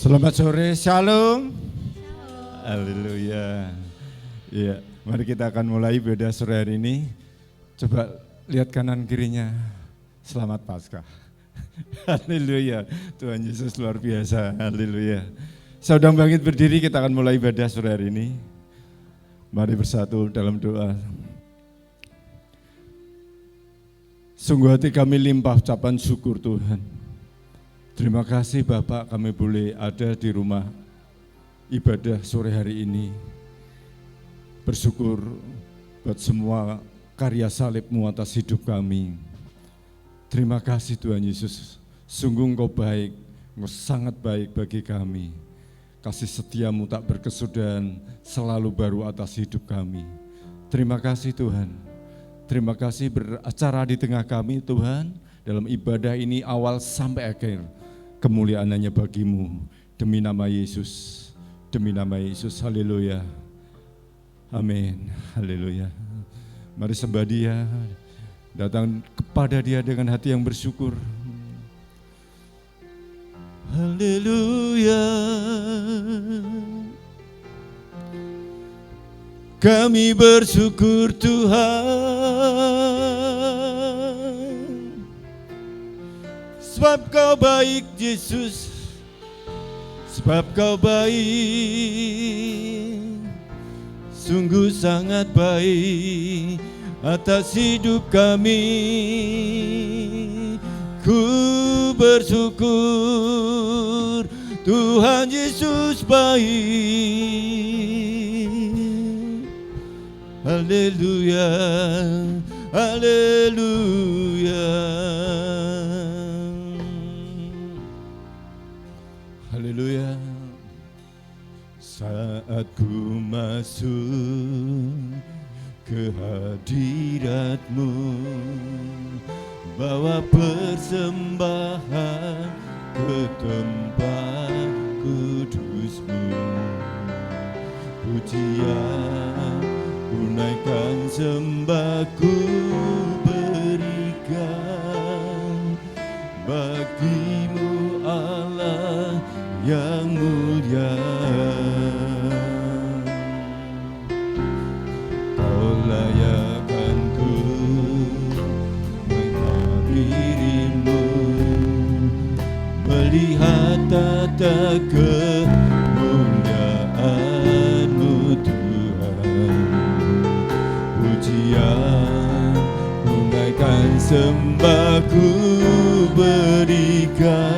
Selamat sore, shalom. Haleluya. Ya, mari kita akan mulai ibadah sore hari ini. Coba lihat kanan kirinya. Selamat Paskah. Haleluya. Tuhan Yesus luar biasa. Haleluya. Saudara bangkit berdiri, kita akan mulai ibadah sore hari ini. Mari bersatu dalam doa. Sungguh hati kami limpah ucapan syukur Tuhan. Terima kasih Bapak, kami boleh ada di rumah ibadah sore hari ini. Bersyukur buat semua karya salib-Mu atas hidup kami. Terima kasih Tuhan Yesus, sungguh Engkau baik, Engkau sangat baik bagi kami. Kasih setia-Mu tak berkesudahan selalu baru atas hidup kami. Terima kasih Tuhan, terima kasih beracara di tengah kami Tuhan. Dalam ibadah ini awal sampai akhir, kemuliaan hanya bagi-Mu, demi nama Yesus, demi nama Yesus, haleluya, amin, haleluya. Mari sembah Dia, datang kepada Dia dengan hati yang bersyukur. Haleluya, kami bersyukur Tuhan, sebab Kau baik Yesus, sebab Kau baik, sungguh sangat baik atas hidup kami. Ku bersyukur Tuhan Yesus baik. Haleluya, haleluya. Haleluya. Saat ku masuk ke hadirat-Mu, bawa persembahan ke tempat kudus-Mu. Pujian ku naikkan, sembah ku berikan bagi-Mu Allah yang mulia. Kau layakkan ku menghadiri-Mu, melihat tata kemuliaan-Mu Tuhan. Pujian ku naikkan, sembah ku berikan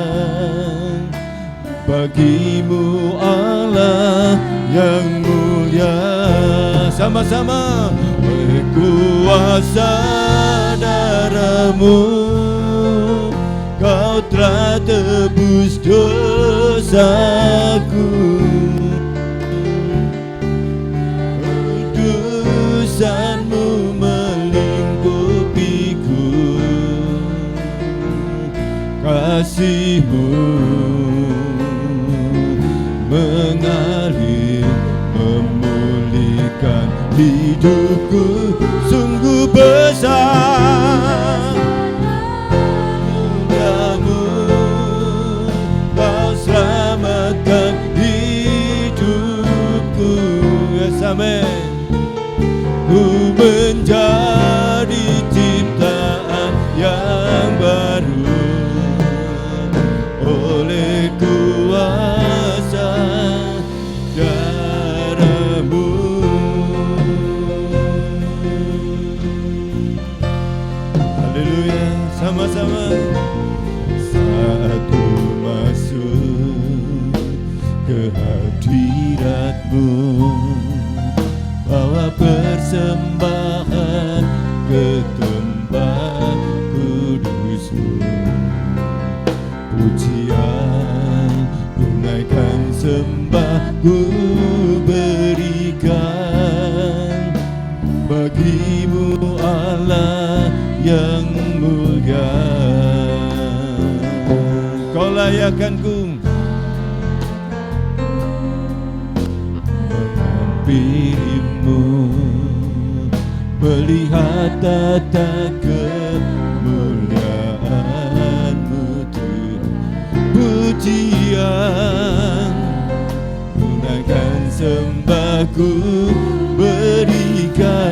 bagi-Mu Allah yang mulia. Sama-sama. Berkuasa darah darahmu Kau telah tebus dosaku. Kudusanmu melingkupiku, kasihmu mengalir memulihkan hidupku. Sungguh besar anugerahmu, Kau selamatkan hidupku. Yes, amin. Ku menjadi ciptaan yang baru oleh kuasa darahmu. Haleluya, sama-sama. Saat ku masuk ke hadirat-Mu, bawa persembahan ke tempat kudus-Mu. Pujian tunaikan sembah ku berikan bagi-Mu Allah yang mulia. Kau layakanku menghampirimu, melihat tata kemuliaan-Mu. Pujian tunaikan sembahku berikan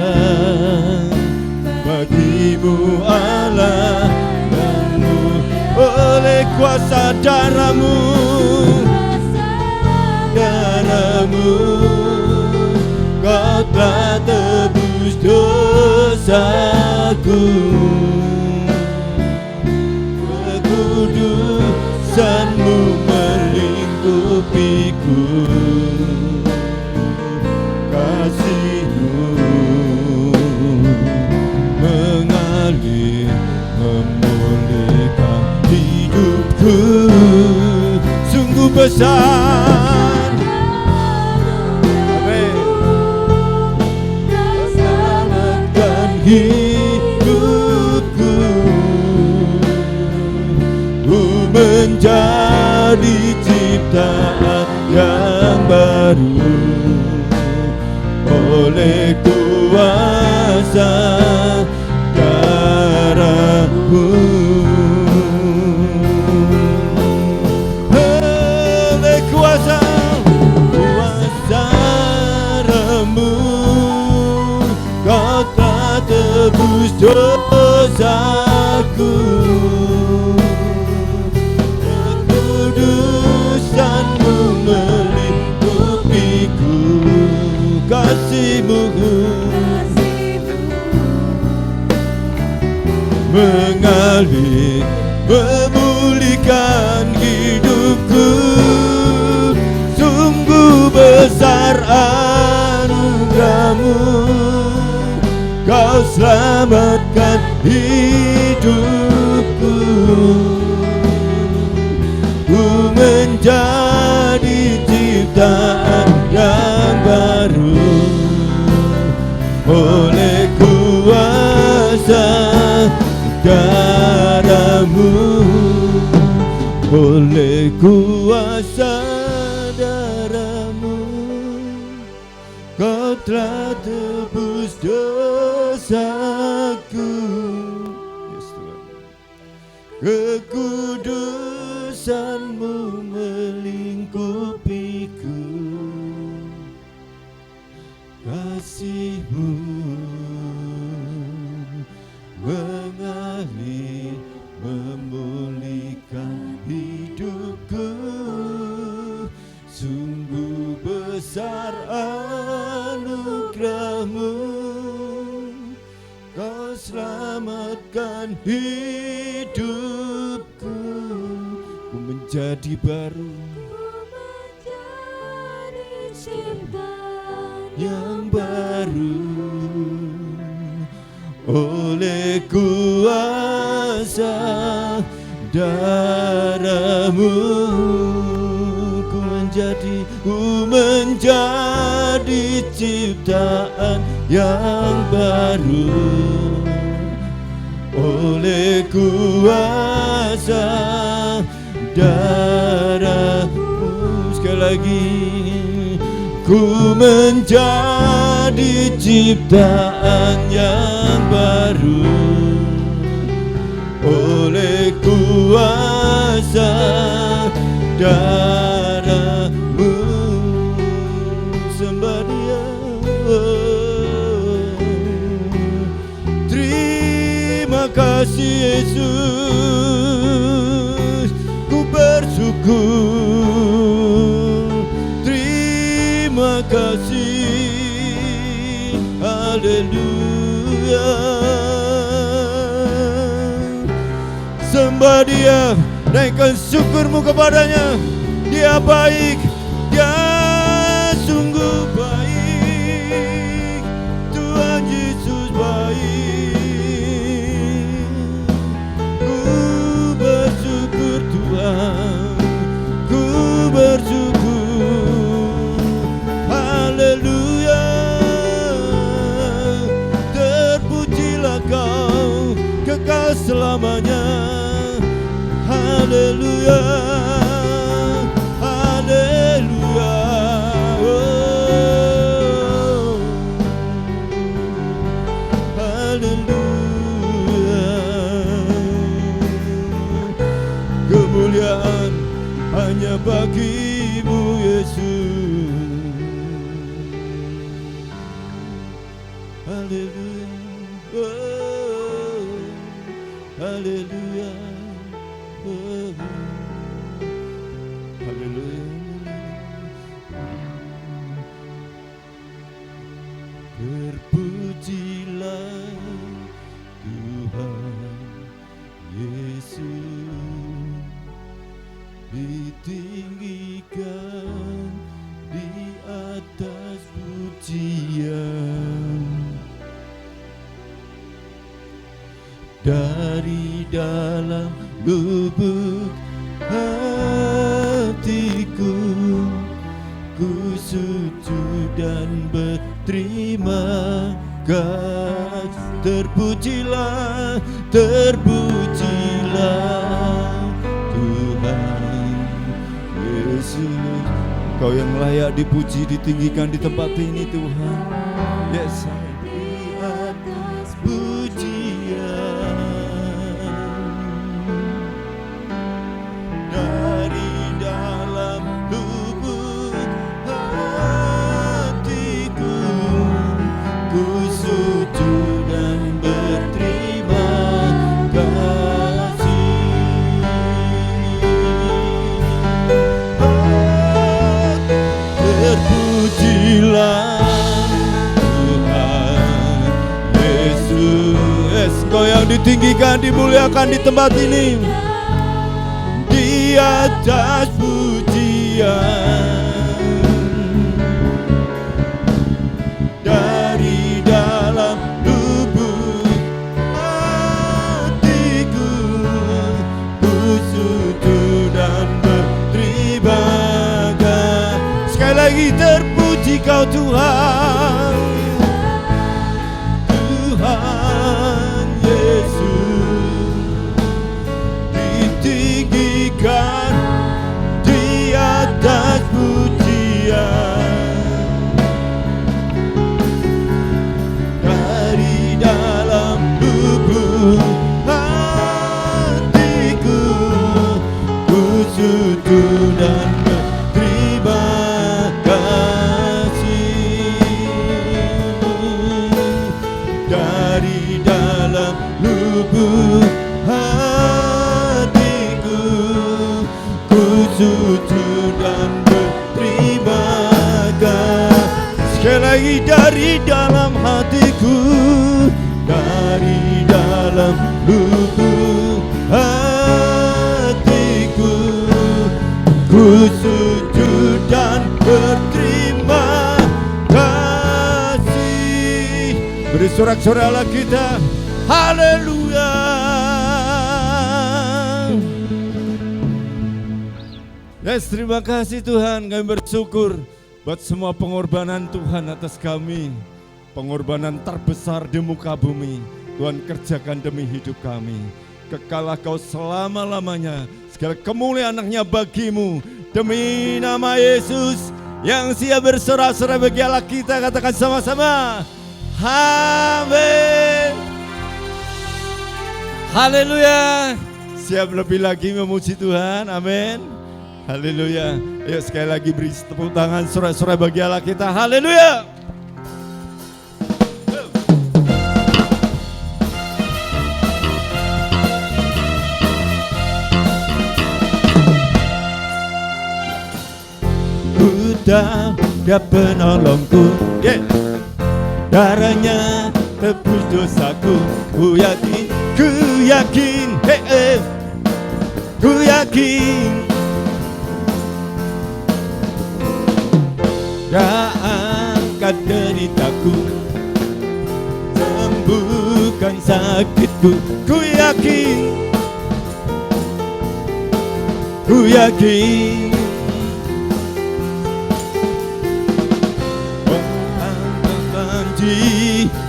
bagi-Mu Allah yang oleh kuasa darah-Mu, darah-Mu Kau telah tebus dosaku. Kekudusan-Mu melingkupiku, kasih-Mu mengalir memulihkan hidupku. Sungguh besar, amin, selamatkan hidupku. Ku menjadi ciptaan yang baru oleh kuasa darah-Mu. Oleh kuasa darah-Mu Kau telah tebus dosaku. Kekudusan-Mu melingkupiku, kasih-Mu mengalir memulihkan hidupku. Sungguh besar anugerah-Mu, Kau selamatkan hidupku. Ku menjadi ciptaan yang baru oleh kuasa darah-Mu, oleh kuasa darah-Mu Kau telah tebus dosaku. Yes, Tuhan. Kekudusan-Mu melingkupiku, kasih-Mu mengalir memulihkan hidupku. Sungguh besar anugerah-Mu, Kau selamatkan hidupku. Ku menjadi baru, yang baru oleh kuasa darahmu ku menjadi ciptaan yang baru oleh kuasa darahmu. Sekali lagi, ku menjadi ciptaan yang baru oleh kuasa darahmu. Sembah Dia. Terima kasih Yesus, ku bersyukur. Terima kasih, haleluya. Sembah Dia, naikkan syukurmu kepadanya. Dia baik, Dia sungguh baik. Tuhan Yesus baik. Ku bersyukur Tuhan, ku bersyukur, haleluya. Terpujilah Kau kekal selamanya. Haleluya, haleluya, oh, haleluya. Kemuliaan hanya bagi-Mu Yesus. Haleluya, oh, haleluya. Terpujilah Tuhan Yesus, ditinggikan di atas pujian. Dari dalam lubuk hatiku, ku sujud dan berterima kasih. Terpujilah, terpujilah Tuhan Yesus. Kau yang layak dipuji, ditinggikan di tempat ini Tuhan. Yes, di atas pujian. Dari dalam lubuk hatiku, ku sujud dan berterima kasih. Terpujilah Tuhan Yesus. Kau yang ditinggikan, dimuliakan di tempat ini, di atas pujian. Dari dalam lubuk hatiku, ku sujud dan berterima kasih. Sekali lagi, terpuji Kau Tuhan, Tuhan Yesus, ditinggikan di atas pujian. Dari dalam lubuk hatiku, ku sujud dan berterima kasih. Dari dalam lubuk hatiku, ku sujud dan berterima kasih. Sekali lagi, dari dalam hatiku, dari dalam lubuk hatiku, ku sujud dan berterima kasih. Beri sorak-sorai Allah kita. Yes, terima kasih Tuhan, kami bersyukur buat semua pengorbanan Tuhan atas kami. Pengorbanan terbesar di muka bumi, Tuhan kerjakan demi hidup kami. Kekalah Kau selama-lamanya, segala kemuliaan anaknya bagimu. Demi nama Yesus yang siap bersorak-sorai bagi Allah kita, katakan sama-sama. Amin. Haleluya. Siap lebih lagi memuji Tuhan, amin. Haleluya. Ayo sekali lagi beri tepuk tangan sorak-sorai bagi Allah kita. Haleluya. Udah Dia penolongku, darahnya tebus dosaku. Ku yakin, ku yakin. Dia angkat deritaku, sembuhkan sakitku. Ku yakin, ku yakin.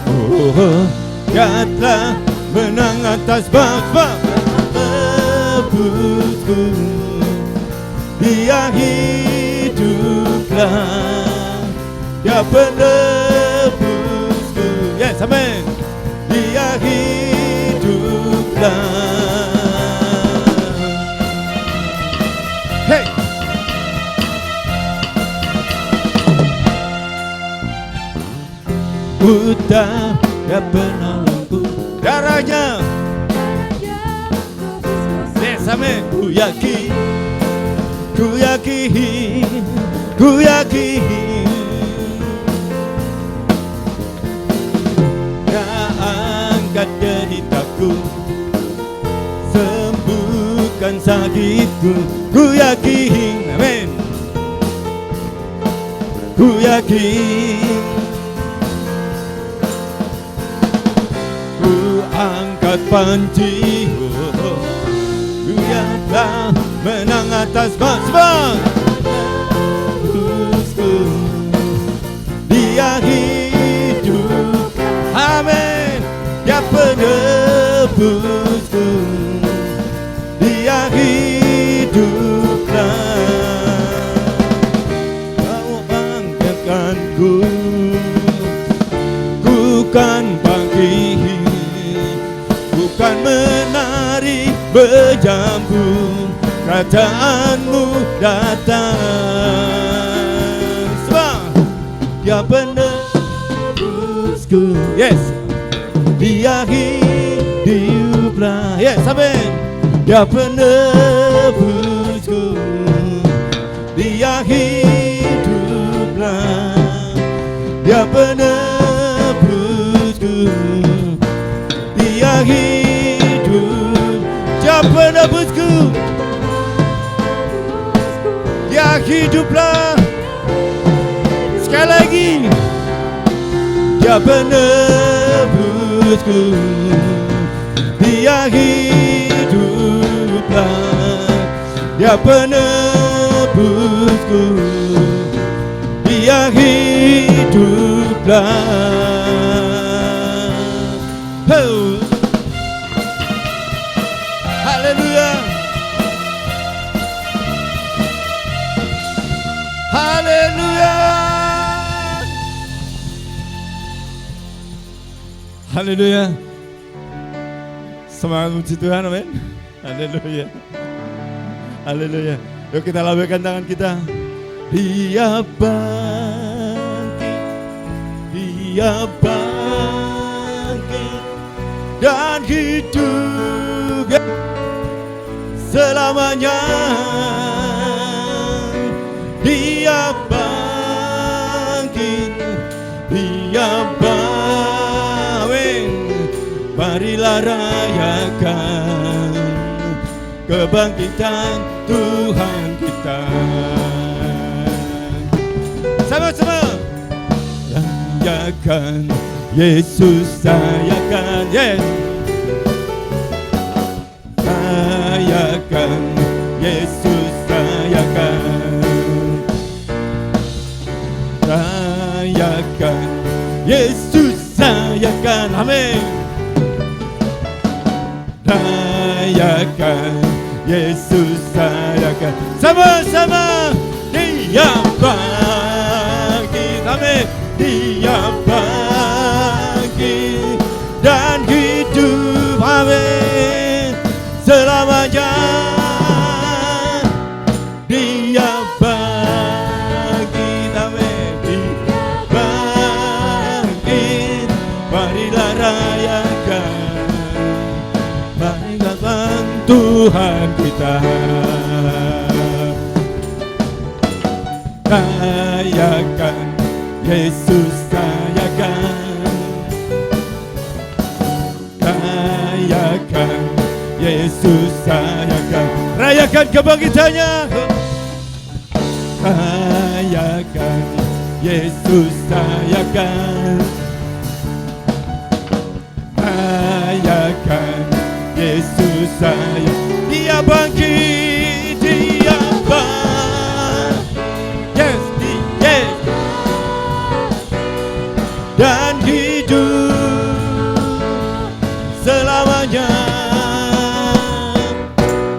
Oh, Dia telah menang atas bangsa tebusku. Dia hiduplah, Dia penebusku. Yes, amen. Dia hiduplah. Hey. Udah Dia penolongku, darahnya. Yes, amen. Ku yakin, ku yakin, ku yakin. Dia angkat deritaku, sembuhkan sakitku. Ku yakin, amin. Ku yakin. Ku angkat panji, Dia telah menang atas bangsa tebusku. Dia hidup, amin. Dia penebusku. Dia hiduplah. Kau bangkitkanku, ku kan bangkit, bukan menari berjambung. Kerajaanmu datang, sebab Dia penebusku. Yes, Dia hiduplah. Yes, amin. Dia penebusku. Dia hiduplah. Dia penebusku. Dia hidup. Dia penebusku. Dia hiduplah. Sekali lagi. Dia penebusku. Dia hiduplah. Dia penebusku. Dia hiduplah. Oh. Haleluya. Haleluya. Haleluya. Semangat puji Tuhan, amin. Haleluya. Haleluya. Yuk kita lambaikan tangan kita. Dia bangkit, Dia bangkit dan hidup selamanya. Dia bangkit, Dia bangkit. Marilah rayakan kebangkitan Tuhan kita. Sama-sama. Rayakan Yesus, rayakan, yes. Rayakan Yesus, rayakan. rayakan, amin. Rayakan, Yesus rayakan, sama-sama. Dia bangkit, amin. Dia bangkit dan hidup, amin, selamanya. Dia bangkit, amin. Dia bangkit, marilah rayakan, rayakan Tuhan kita. Rayakan, Yesus rayakan, rayakan, Yesus rayakan, rayakan kebangkitannya. Rayakan, Yesus rayakan, rayakan, Yesus rayakan. Dia bangkit, dia bangkit, yes, yes, dan hidup selamanya.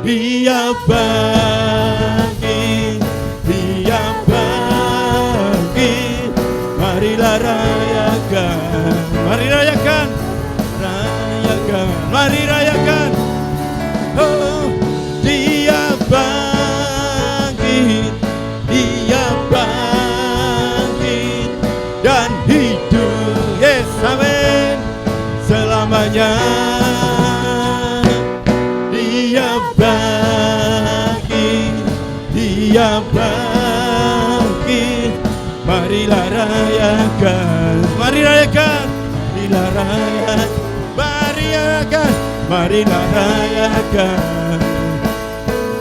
Dia bangkit, dia bangkit, marilah rayakan, mari rayakan, rayakan, mari rayakan. Oh, dia bangkit, dia bangkit dan hidup, yes, amin, selamanya. Dia bangkit, dia bangkit, marilah rayakan, mari rayakan, marilah rayakan, mari rayakan, marilah rayakan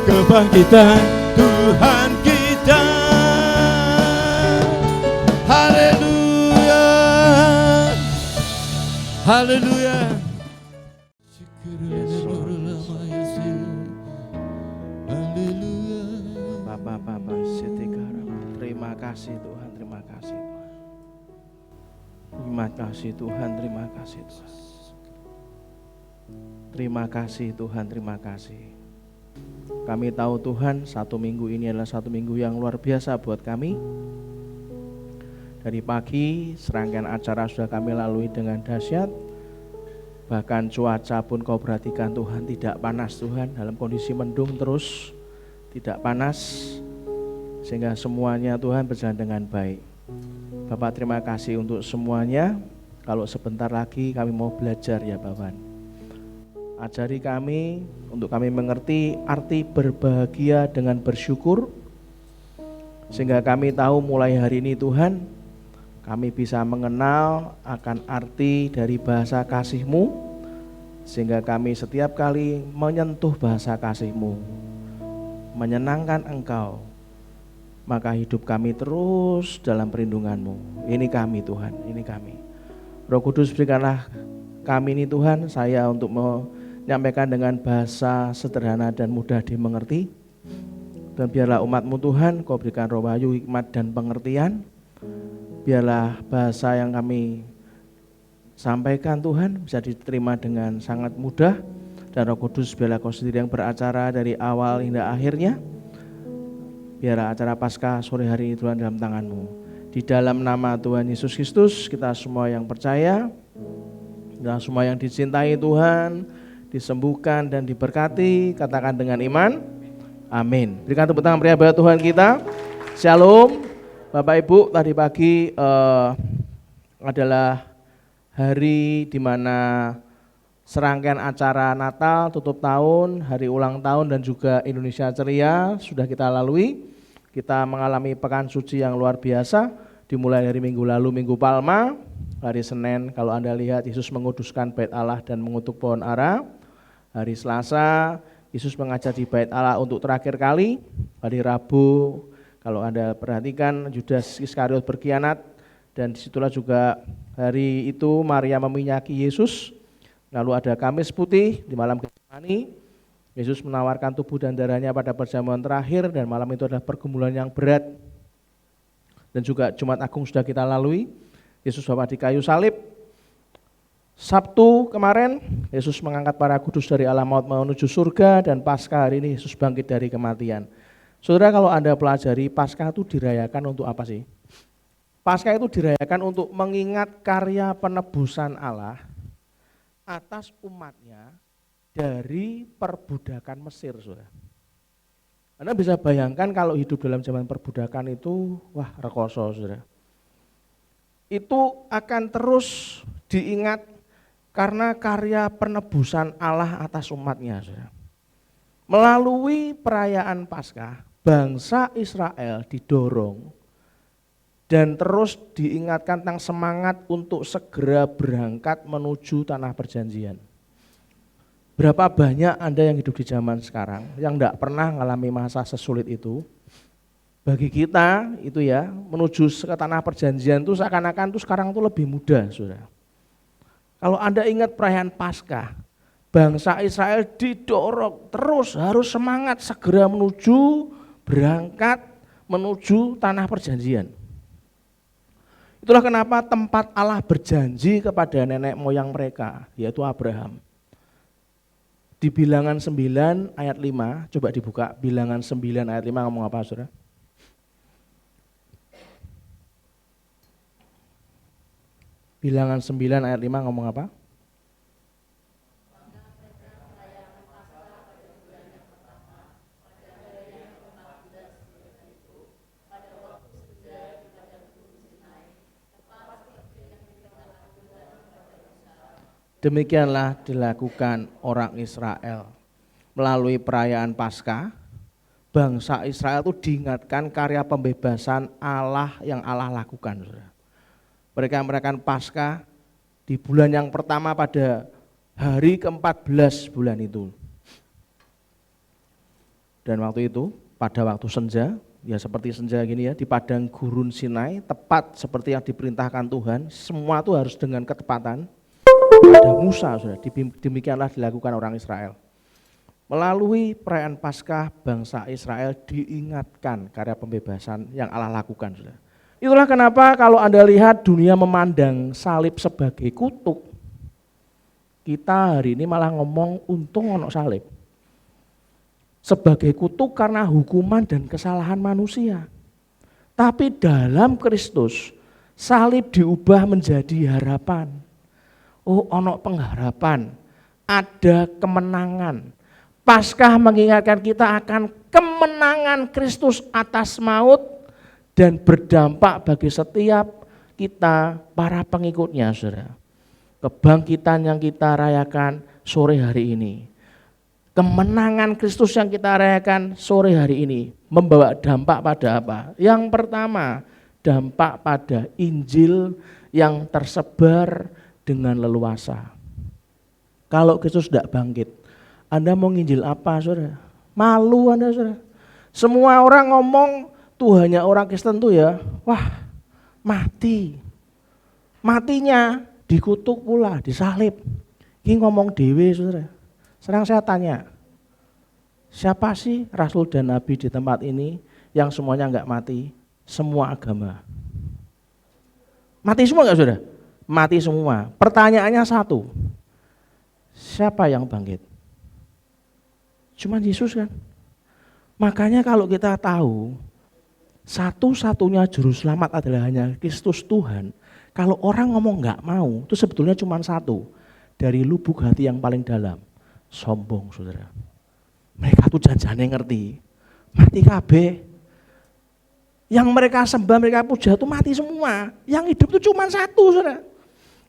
kebangkitan Tuhan kita. Haleluya, haleluya. Bapak terima kasih Tuhan, terima kasih Tuhan. Terima kasih Tuhan, terima kasih Tuhan. Terima kasih Tuhan, terima kasih. Kami tahu Tuhan, satu minggu ini adalah satu minggu yang luar biasa buat kami. Dari pagi, serangkaian acara sudah kami lalui dengan dahsyat. Bahkan cuaca pun kau perhatikan Tuhan, tidak panas Tuhan, dalam kondisi mendung terus, tidak panas, sehingga semuanya Tuhan berjalan dengan baik. Bapak terima kasih untuk semuanya. Kalau sebentar lagi kami mau belajar ya Bapak. Ajari kami untuk kami mengerti arti berbahagia dengan bersyukur, sehingga kami tahu mulai hari ini Tuhan, kami bisa mengenal akan arti dari bahasa kasih-Mu, sehingga kami setiap kali menyentuh bahasa kasih-Mu, menyenangkan Engkau, maka hidup kami terus dalam perlindungan-Mu. Ini kami Tuhan, ini kami. Roh Kudus berikanlah kami ini Tuhan, saya untuk menyampaikan dengan bahasa sederhana dan mudah dimengerti. Dan biarlah umat-Mu Tuhan, Kau berikan roh wahyu, hikmat dan pengertian. Biarlah bahasa yang kami sampaikan Tuhan bisa diterima dengan sangat mudah. Dan Roh Kudus biarlah Kau sendiri yang beracara dari awal hingga akhirnya. Biarlah acara Paskah sore hari ini Tuhan dalam tangan-Mu. Di dalam nama Tuhan Yesus Kristus, kita semua yang percaya dan semua yang dicintai Tuhan, disembuhkan dan diberkati, katakan dengan iman, amin. Berikan tepuk tangan meriah buat Tuhan kita. Shalom. Bapak Ibu, tadi pagi adalah hari di mana serangkaian acara Natal, tutup tahun, hari ulang tahun dan juga Indonesia Ceria sudah kita lalui. Kita mengalami pekan suci yang luar biasa, dimulai dari minggu lalu, Minggu Palma, hari Senin kalau Anda lihat Yesus menguduskan bait Allah dan mengutuk pohon ara. Hari Selasa, Yesus mengajar di bait Allah untuk terakhir kali. Hari Rabu, kalau Anda perhatikan Yudas Iskariot berkhianat, dan disitulah juga hari itu Maria meminyaki Yesus. Lalu ada Kamis Putih di malam Getsemani, Yesus menawarkan tubuh dan darahnya pada perjamuan terakhir, dan malam itu adalah pergumulan yang berat. Dan juga Jumat Agung sudah kita lalui, Yesus Bapa di kayu salib. Sabtu kemarin Yesus mengangkat para kudus dari alam maut menuju surga, dan Paskah hari ini Yesus bangkit dari kematian. Saudara, kalau Anda pelajari, Paskah itu dirayakan untuk apa sih? Paskah itu dirayakan untuk mengingat karya penebusan Allah atas umatnya dari perbudakan Mesir, saudara. Anda bisa bayangkan kalau hidup dalam zaman perbudakan itu, wah rekoso, saudara. Itu akan terus diingat karena karya penebusan Allah atas umatnya, saudara. Melalui perayaan Paskah, bangsa Israel didorong dan terus diingatkan tentang semangat untuk segera berangkat menuju tanah perjanjian. Berapa banyak Anda yang hidup di zaman sekarang yang tidak pernah mengalami masa sesulit itu? Bagi kita itu ya, menuju ke tanah perjanjian itu seakan-akan itu sekarang itu lebih mudah, saudara. Kalau Anda ingat perayaan Paskah, bangsa Israel didorong terus harus semangat segera berangkat menuju tanah perjanjian. Itulah kenapa tempat Allah berjanji kepada nenek moyang mereka, yaitu Abraham. Di Bilangan 9 ayat 5, coba dibuka, Bilangan 9 ayat 5 ngomong apa, saudara? Bilangan 9 ayat 5 ngomong apa? Demikianlah dilakukan orang Israel. Melalui perayaan Paskah, bangsa Israel itu diingatkan karya pembebasan Allah yang Allah lakukan. Mereka merayakan Paskah di bulan yang pertama pada hari ke-14 bulan itu. Dan waktu itu, pada waktu senja, ya seperti senja gini ya, di padang gurun Sinai, tepat seperti yang diperintahkan Tuhan, semua itu harus dengan ketepatan. Ada Musa, saudara. Demikianlah dilakukan orang Israel. Melalui perayaan Paskah, bangsa Israel diingatkan karya pembebasan yang Allah lakukan, saudara. Itulah kenapa kalau Anda lihat dunia memandang salib sebagai kutuk, kita hari ini malah ngomong untung ono salib. Sebagai kutuk karena hukuman dan kesalahan manusia. Tapi dalam Kristus, salib diubah menjadi harapan. Oh, ono pengharapan, ada kemenangan. Paskah mengingatkan kita akan kemenangan Kristus atas maut dan berdampak bagi setiap kita para pengikutnya, saudara. Kebangkitan yang kita rayakan sore hari ini, kemenangan Kristus yang kita rayakan sore hari ini membawa dampak pada apa? Yang pertama, dampak pada Injil yang tersebar dengan leluasa. Kalau Kristus tidak bangkit, Anda mau nginjil apa, saudara? Malu Anda, saudara. Semua orang ngomong Tuhannya orang Kristen tuh ya, wah mati. Matinya dikutuk pula, disalib. Ini ngomong dewe, saudara. Sekarang saya tanya, siapa sih Rasul dan Nabi di tempat ini yang semuanya enggak mati? Semua agama. Mati semua enggak, saudara? Mati semua. Pertanyaannya satu, siapa yang bangkit? Cuman Yesus kan. Makanya kalau kita tahu satu-satunya juru selamat adalah hanya Kristus Tuhan, kalau orang ngomong enggak mau, itu sebetulnya cuma satu, dari lubuk hati yang paling dalam, sombong, saudara. Mereka tuh janjane ngerti, mati kabeh. Yang mereka sembah, mereka puja itu mati semua. Yang hidup itu cuma satu, saudara.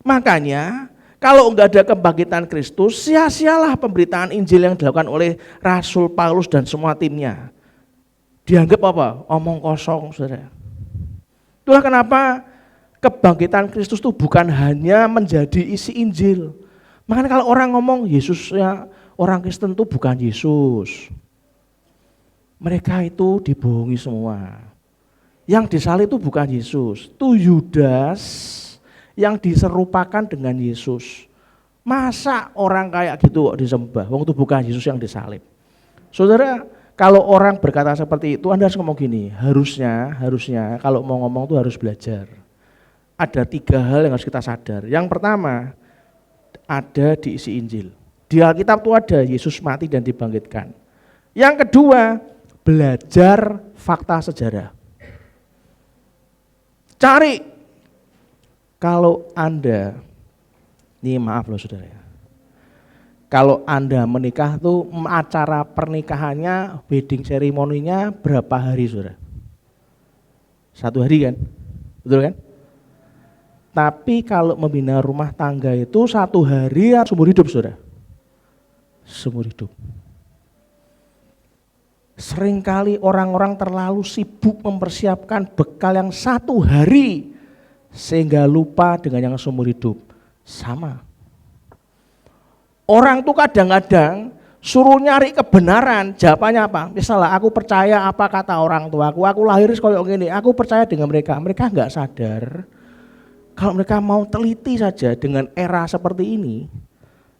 Makanya kalau enggak ada kebangkitan Kristus, sia-sialah pemberitaan Injil yang dilakukan oleh Rasul Paulus dan semua timnya. Dianggap apa? Omong kosong, saudara. Itulah kenapa kebangkitan Kristus itu bukan hanya menjadi isi Injil. Makanya kalau orang ngomong Yesusnya orang Kristen itu bukan Yesus. Mereka itu dibohongi semua. Yang disalib itu bukan Yesus, itu Yudas yang diserupakan dengan Yesus. Masa orang kayak gitu kok disembah? Wong itu bukan Yesus yang disalib. Saudara, kalau orang berkata seperti itu, Anda harus ngomong gini, harusnya kalau mau ngomong tuh harus belajar. Ada 3 hal yang harus kita sadar. Yang pertama, ada di isi Injil. Di Alkitab itu ada Yesus mati dan dibangkitkan. Yang kedua, belajar fakta sejarah. Cari, kalau Anda, ini maaf loh saudara ya, kalau Anda menikah tuh acara pernikahannya, wedding ceremony-nya berapa hari saudara? 1 hari kan? Betul kan? Tapi kalau membina rumah tangga itu 1 hari seumur hidup saudara. Seumur hidup. Seringkali orang-orang terlalu sibuk mempersiapkan bekal yang 1 hari sehingga lupa dengan yang seumur hidup. Sama. Orang tuh kadang-kadang suruh nyari kebenaran, jawabannya apa? Misalnya aku percaya apa kata orang tuaku, aku lahir kayak gini, aku percaya dengan mereka. Mereka enggak sadar kalau mereka mau teliti saja dengan era seperti ini.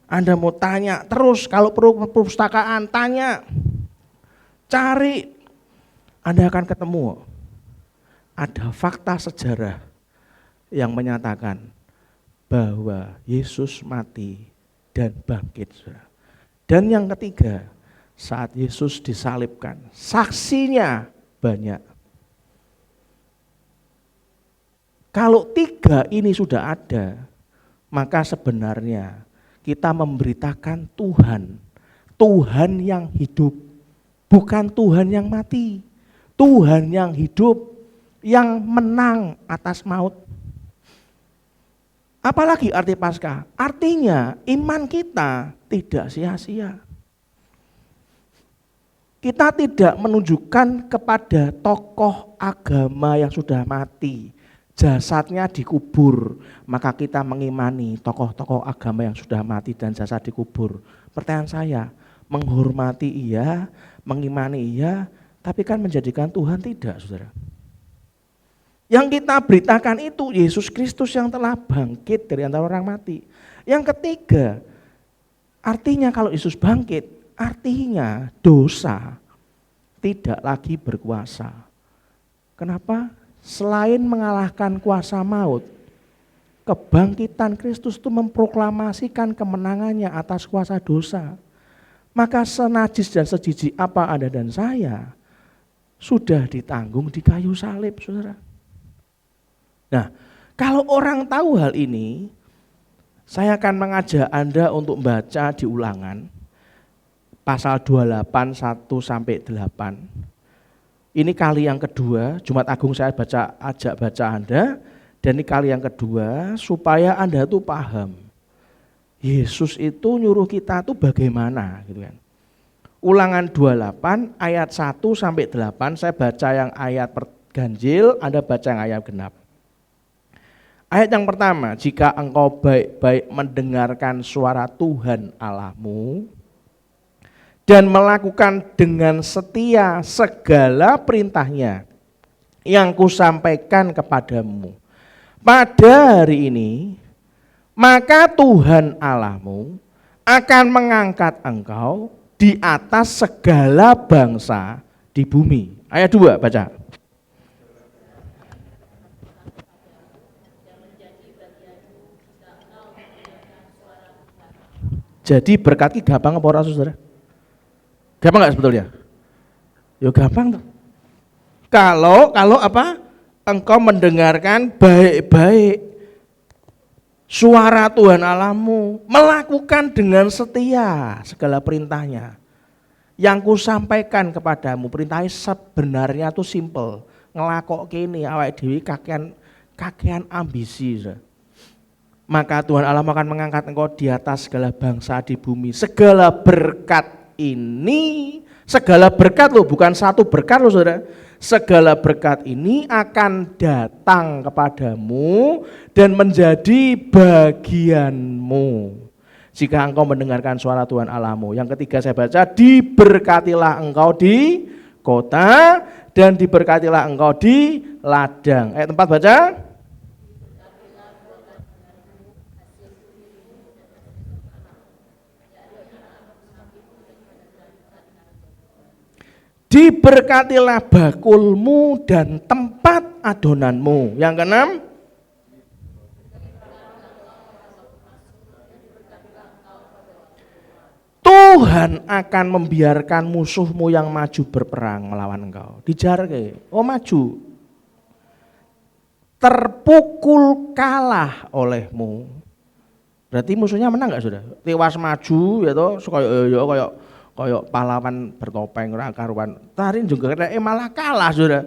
Anda mau tanya terus, kalau perlu perpustakaan tanya, cari, Anda akan ketemu ada fakta sejarah yang menyatakan bahwa Yesus mati dan bangkit. Dan yang ketiga, saat Yesus disalibkan, saksinya banyak. Kalau 3 ini sudah ada, maka sebenarnya kita memberitakan Tuhan, Tuhan yang hidup, bukan Tuhan yang mati, Tuhan yang hidup, yang menang atas maut. Apalagi arti Paskah? Artinya iman kita tidak sia-sia. Kita tidak menunjukkan kepada tokoh agama yang sudah mati, jasadnya dikubur, maka kita mengimani tokoh-tokoh agama yang sudah mati dan jasad dikubur. Pertanyaan saya, menghormati iya, mengimani iya, tapi kan menjadikan Tuhan tidak, saudara. Yang kita beritakan itu Yesus Kristus yang telah bangkit dari antara orang mati. Yang ketiga, artinya kalau Yesus bangkit, artinya dosa tidak lagi berkuasa. Kenapa? Selain mengalahkan kuasa maut, kebangkitan Kristus itu memproklamasikan kemenangannya atas kuasa dosa. Maka senajis dan sejijik apa Anda dan saya sudah ditanggung di kayu salib, saudara. Nah, kalau orang tahu hal ini, saya akan mengajak Anda untuk baca di Ulangan pasal 28 1-8. Ini kali yang kedua, Jumat Agung saya ajak baca Anda, dan ini kali yang kedua supaya Anda tuh paham. Yesus itu nyuruh kita tuh bagaimana gitu kan. Ulangan 28 ayat 1-8, saya baca yang ayat ganjil, Anda baca yang ayat genap. Ayat yang pertama, jika engkau baik-baik mendengarkan suara Tuhan Allahmu dan melakukan dengan setia segala perintahnya yang kusampaikan kepadamu pada hari ini, maka Tuhan Allahmu akan mengangkat engkau di atas segala bangsa di bumi. Ayat 2 baca. Jadi berkat ki gampang apa ora saudara? Gampang enggak sebetulnya? Ya gampang tuh. Kalau apa? Engkau mendengarkan baik-baik suara Tuhan Allahmu, melakukan dengan setia segala perintahnya. Yang kusampaikan kepadamu, perintahnya sebenarnya tuh simple. Ngelakok kene awake dhewe kakean ambisi. Maka Tuhan Allah akan mengangkat engkau di atas segala bangsa di bumi. Segala berkat ini, segala berkat loh, bukan satu berkat loh saudara. Segala berkat ini akan datang kepadamu dan menjadi bagianmu jika engkau mendengarkan suara Tuhan Allahmu. Yang ketiga saya baca, diberkatilah engkau di kota dan diberkatilah engkau di ladang. Ayat 4 baca. Diberkatilah bakulmu dan tempat adonanmu. Yang keenam, Tuhan akan membiarkan musuhmu yang maju berperang melawan engkau. Dijarke, oh maju. Terpukul kalah olehmu. Berarti musuhnya menang enggak sudah? Tewas maju ya toh, kayak pahlawan bertopeng ora karuan. Tarin juga malah kalah sudah.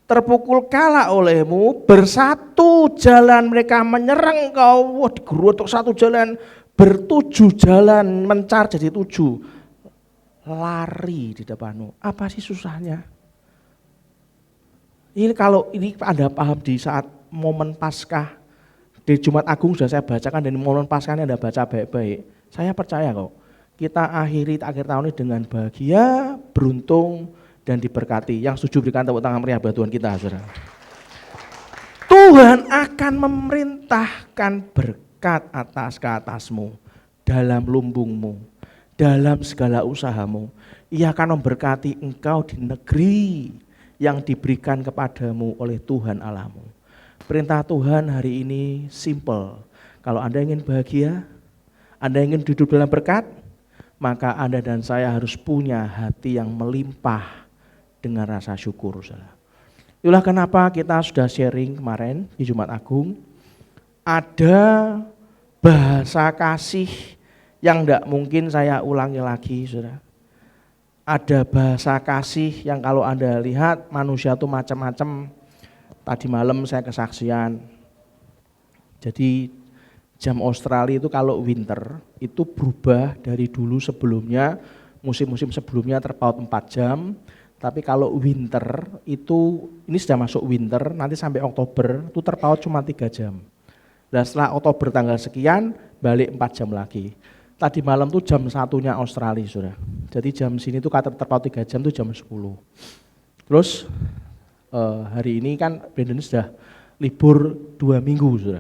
Terpukul kalah olehmu, bersatu jalan mereka menyerang kau. Wah, digerutuk satu jalan, bertujuh jalan mencar jadi 7. Lari di depanmu. Apa sih susahnya? Ini kalau ini Anda paham di saat momen Paskah di Jumat Agung sudah saya bacakan, dan momen Paskah ini Anda baca baik-baik. Saya percaya kok, kita akhir tahun ini dengan bahagia, beruntung, dan diberkati. Yang setuju berikan tepuk tangan meriah buat Tuhan kita, saudara. Tuhan akan memerintahkan berkat ke atasmu, dalam lumbungmu, dalam segala usahamu. Ia akan memberkati engkau di negeri yang diberikan kepadamu oleh Tuhan Allahmu. Perintah Tuhan hari ini simple. Kalau Anda ingin bahagia, Anda ingin hidup dalam berkat, maka Anda dan saya harus punya hati yang melimpah dengan rasa syukur. Itulah kenapa kita sudah sharing kemarin di Jumat Agung. Ada bahasa kasih yang tidak mungkin saya ulangi lagi, saudara. Ada bahasa kasih yang kalau Anda lihat manusia itu macam-macam. Tadi malam saya kesaksian, jadi jam Australia itu kalau winter itu berubah dari dulu sebelumnya, musim-musim sebelumnya terpaut 4 jam, tapi kalau winter itu, ini sudah masuk winter, nanti sampai Oktober itu terpaut cuma 3 jam. Dan setelah Oktober tanggal sekian, balik 4 jam lagi. Tadi malam tuh jam 1-nya Australia sudah. Jadi jam sini tuh kata terpaut 3 jam tuh jam 10. Terus hari ini kan Brandon sudah libur 2 minggu sudah.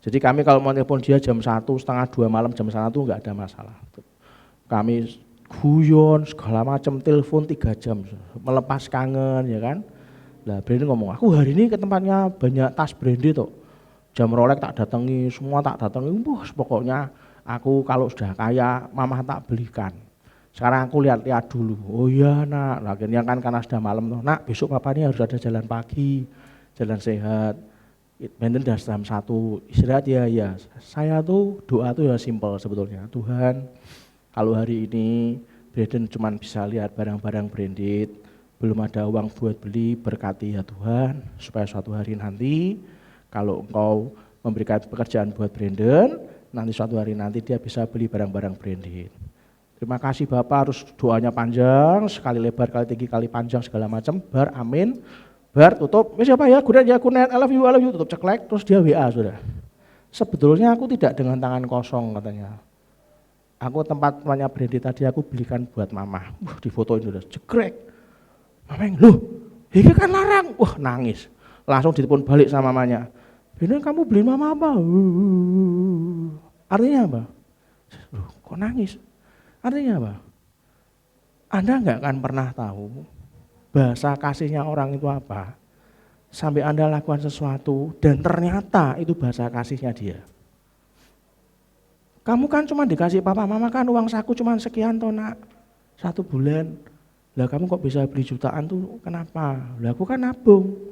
Jadi kami kalau mau telepon dia jam 1, setengah 2 malam, jam 1 tuh enggak ada masalah. Kami guyon segala macam, telepon 3 jam, melepas kangen ya kan. Lah Brandon ngomong, aku hari ini ke tempatnya banyak tas Brandon tuh. Jam Rolex tak datangi, semua tak datangi. Pokoknya aku kalau sudah kaya, mama tak belikan. Sekarang aku lihat-lihat dulu. Oh iya nak, akhirnya kan karena sudah malam tuh, nak besok papa ini harus ada jalan pagi, jalan sehat. Brandon udah jam 1 istirahat ya. Saya tuh doa tuh ya simpel sebetulnya. Tuhan, kalau hari ini Brandon cuma bisa lihat barang-barang branded, belum ada uang buat beli, berkati ya Tuhan, supaya suatu hari nanti kalau Engkau memberikan pekerjaan buat Brandon, nanti suatu hari nanti dia bisa beli barang-barang branded. Terima kasih Bapak, harus doanya panjang, sekali lebar, kali tinggi, kali panjang, segala macam, bar, amin, bar, tutup, siapa ya, kunet, I love you, tutup ceklek, terus dia WA sudah. Sebetulnya aku tidak dengan tangan kosong katanya. Aku tempatnya branded tadi aku belikan buat mama, difotoin sudah, cekrek. Mameng, loh, ini kan larang, wah nangis. Langsung ditelepon balik sama mamanya. Bener kamu beliin mama apa? Artinya apa? Loh, kok nangis? Artinya apa? Anda enggak akan pernah tahu bahasa kasihnya orang itu apa. Sampai Anda lakukan sesuatu dan ternyata itu bahasa kasihnya dia. Kamu kan cuma dikasih papa mama kan uang saku cuma sekian toh nak, 1 bulan. Lah kamu kok bisa beli jutaan tuh kenapa? Lah aku kan nabung.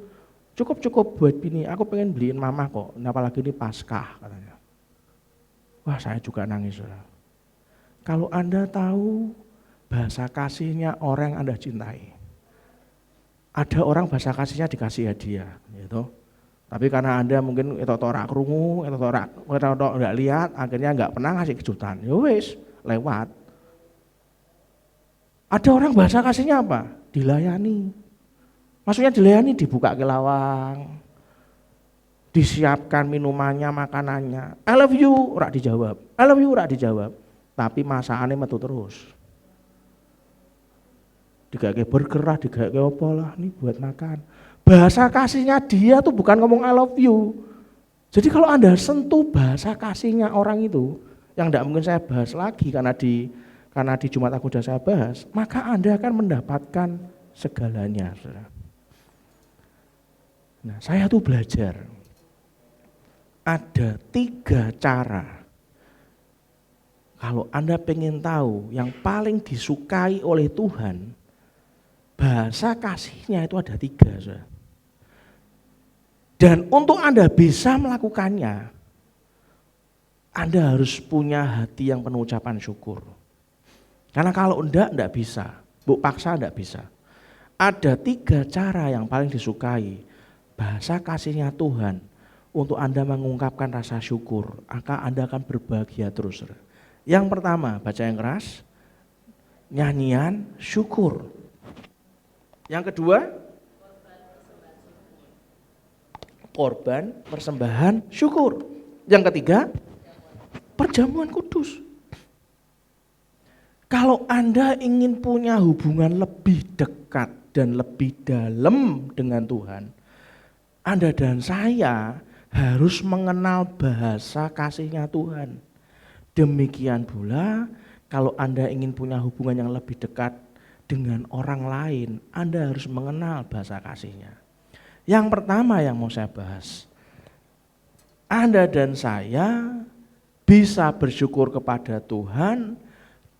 Cukup buat bini, aku pengen beliin mama kok, apalagi ini Paskah katanya. Wah saya juga nangis. Kalau Anda tahu bahasa kasihnya orang yang Anda cintai. Ada orang bahasa kasihnya dikasih hadiah, gitu. Tapi karena Anda mungkin itu ora krungu, itu ora enggak lihat, akhirnya enggak pernah ngasih kejutan. Ya wis, lewat. Ada orang bahasa kasihnya apa? Dilayani. Maksudnya dilayani, dibuka ke lawang, disiapkan minumannya, makanannya. I love you, ora dijawab. I love you, ora dijawab. Tapi masakannya metu terus. Digake burger lah, digake apa lah, ini buat makan. Bahasa kasihnya dia tuh bukan ngomong I love you. Jadi kalau Anda sentuh bahasa kasihnya orang itu, yang tidak mungkin saya bahas lagi karena di Jumat Agung sudah saya bahas, maka Anda akan mendapatkan segalanya. Nah, saya tuh belajar ada 3 cara. Kalau Anda pengen tahu yang paling disukai oleh Tuhan, bahasa kasihnya itu ada 3. Saudara. Dan untuk Anda bisa melakukannya, Anda harus punya hati yang penuh ucapan syukur. Karena kalau enggak bisa, buk paksa enggak bisa. Ada 3 cara yang paling disukai bahasa kasihnya Tuhan untuk Anda mengungkapkan rasa syukur, maka Anda akan berbahagia terus. Yang pertama, baca yang keras, nyanyian syukur. Yang kedua, korban persembahan syukur. Yang ketiga, perjamuan kudus. Kalau Anda ingin punya hubungan lebih dekat dan lebih dalam dengan Tuhan, Anda dan saya harus mengenal bahasa kasihnya Tuhan. Demikian pula kalau Anda ingin punya hubungan yang lebih dekat dengan orang lain, Anda harus mengenal bahasa kasihnya. Yang pertama yang mau saya bahas, Anda dan saya bisa bersyukur kepada Tuhan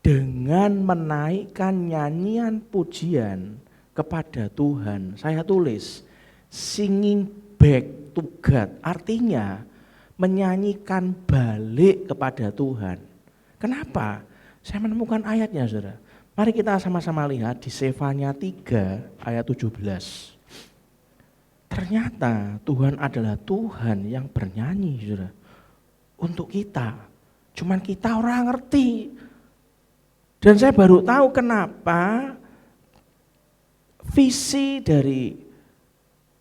dengan menaikkan nyanyian pujian kepada Tuhan. Saya tulis singing back to God, artinya menyanyikan balik kepada Tuhan. Kenapa? Saya menemukan ayatnya, saudara. Mari kita sama-sama lihat di Sefanya 3 ayat 17. Ternyata Tuhan adalah Tuhan yang bernyanyi, saudara, untuk kita. Cuman kita orang ngerti. Dan saya baru tahu kenapa visi dari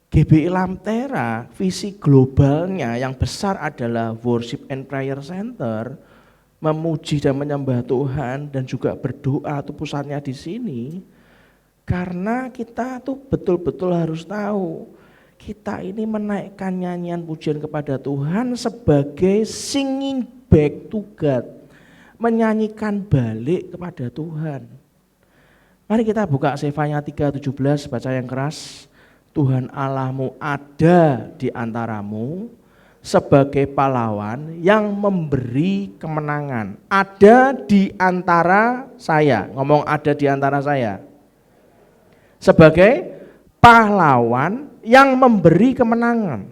GBI Lamtera, visi globalnya yang besar adalah Worship and Prayer Center, memuji dan menyembah Tuhan dan juga berdoa itu pusatnya di sini. Karena kita tuh betul-betul harus tahu, kita ini menaikkan nyanyian pujian kepada Tuhan sebagai singing back to God. Menyanyikan balik kepada Tuhan. Mari kita buka Sefanya 3:17, baca yang keras. Tuhan Allahmu ada di antaramu sebagai pahlawan yang memberi kemenangan. Ada di antara saya, ngomong ada di antara saya. Sebagai pahlawan yang memberi kemenangan.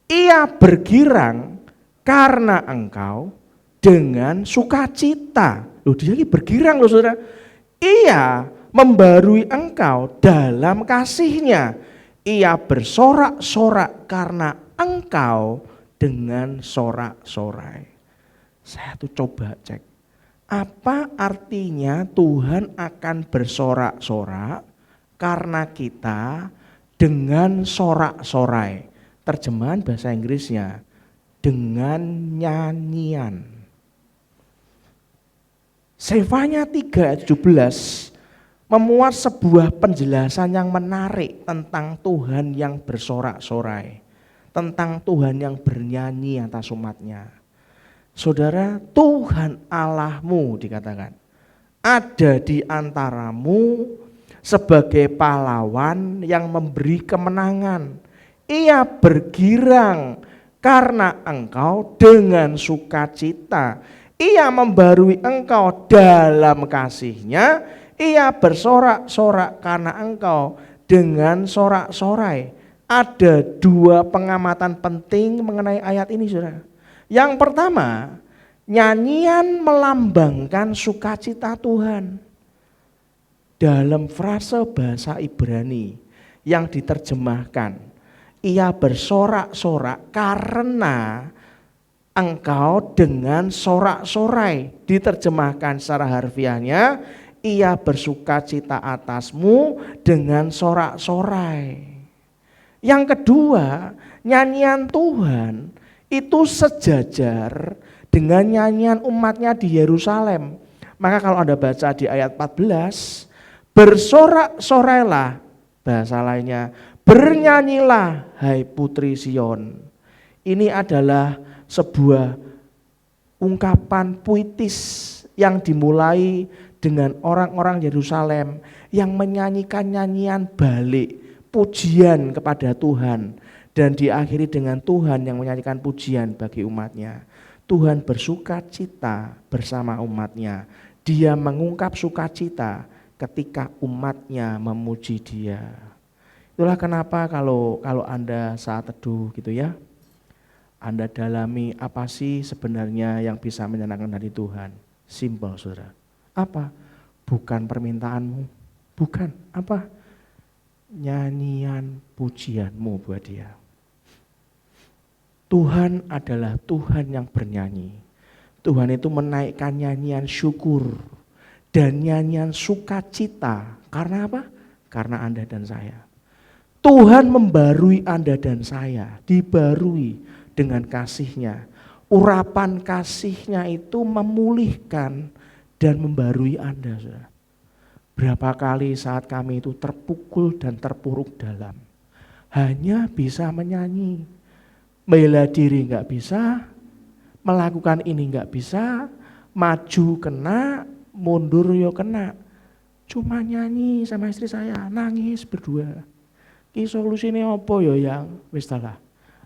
Ia bergirang karena engkau dengan sukacita. Loh, dia lagi bergirang loh, saudara. Ia membarui engkau dalam kasihnya. Ia bersorak-sorak karena engkau dengan sorak-sorai. Saya tuh coba cek, apa artinya Tuhan akan bersorak-sorak karena kita dengan sorak-sorai. Terjemahan bahasa Inggrisnya, dengan nyanyian. Sefanya 3:17 memuat sebuah penjelasan yang menarik tentang Tuhan yang bersorak-sorai, tentang Tuhan yang bernyanyi atas umatnya. Saudara, Tuhan Allahmu dikatakan ada di antaramu sebagai pahlawan yang memberi kemenangan. Ia bergirang karena engkau dengan sukacita. Ia membarui engkau dalam kasihnya. Ia bersorak-sorak karena engkau dengan sorak-sorai. Ada 2 pengamatan penting mengenai ayat ini, saudara. Yang pertama, nyanyian melambangkan sukacita Tuhan. Dalam frase bahasa Ibrani yang diterjemahkan, ia bersorak-sorak karena engkau dengan sorak-sorai. Diterjemahkan secara harfiahnya, ia bersukacita atasmu dengan sorak-sorai. Yang kedua, nyanyian Tuhan itu sejajar dengan nyanyian umatnya di Yerusalem. Maka kalau Anda baca di ayat 14, bersorak-sorailah, bahasa lainnya, bernyanyilah hai putri Sion. Ini adalah sebuah ungkapan puitis yang dimulai dengan orang-orang Yerusalem yang menyanyikan nyanyian balik, pujian kepada Tuhan, dan diakhiri dengan Tuhan yang menyanyikan pujian bagi umatnya. Tuhan bersuka cita bersama umatnya. Dia mengungkap sukacita ketika umatnya memuji Dia. Itulah kenapa kalau Anda saat teduh gitu ya, Anda dalami apa sih sebenarnya yang bisa menyenangkan hati Tuhan. Simpel saudara. Apa? Bukan permintaanmu. Bukan. Apa? Nyanyian pujianmu buat Dia. Tuhan adalah Tuhan yang bernyanyi. Tuhan itu menaikkan nyanyian syukur dan nyanyian sukacita. Karena apa? Karena Anda dan saya. Tuhan membarui Anda dan saya, dibarui dengan kasih-Nya. Urapan kasih-Nya itu memulihkan dan membarui Anda. Saudara. Berapa kali saat kami itu terpukul dan terpuruk dalam, hanya bisa menyanyi. Bela diri enggak bisa, melakukan ini enggak bisa, maju kena, mundur yo kena. Cuma nyanyi sama istri saya, nangis berdua. Ki solusine opo yo yang wis lah.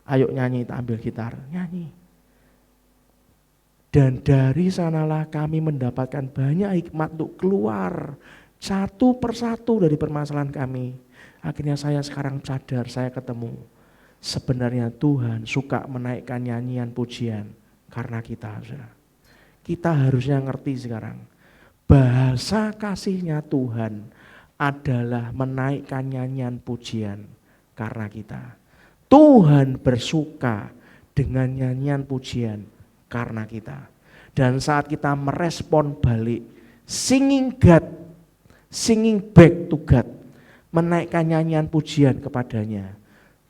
Ayo nyanyi, tak ambil gitar, nyanyi. Dan dari sanalah kami mendapatkan banyak hikmat untuk keluar satu persatu dari permasalahan kami. Akhirnya saya sekarang sadar, saya ketemu. Sebenarnya Tuhan suka menaikkan nyanyian pujian karena kita. Kita harusnya ngerti sekarang. Bahasa kasih-Nya Tuhan adalah menaikkan nyanyian pujian karena kita. Tuhan bersuka dengan nyanyian pujian karena kita. Dan saat kita merespon balik, singing God, singing back to God, menaikkan nyanyian pujian kepadanya,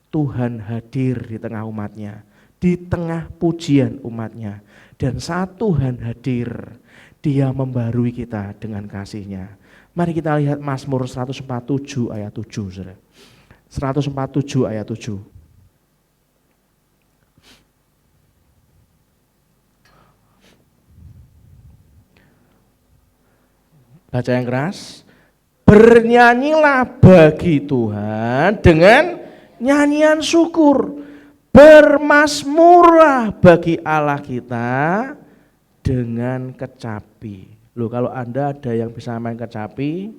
Tuhan hadir di tengah umatnya, di tengah pujian umatnya. Dan saat Tuhan hadir, Dia membarui kita dengan kasih-Nya. Mari kita lihat Mazmur 147 ayat 7. Saudara. 147 ayat 7. Baca yang keras. Bernyanyilah bagi Tuhan dengan nyanyian syukur. Bermazmurlah bagi Allah kita dengan kecapi. Loh, kalau Anda ada yang bisa main kecapi,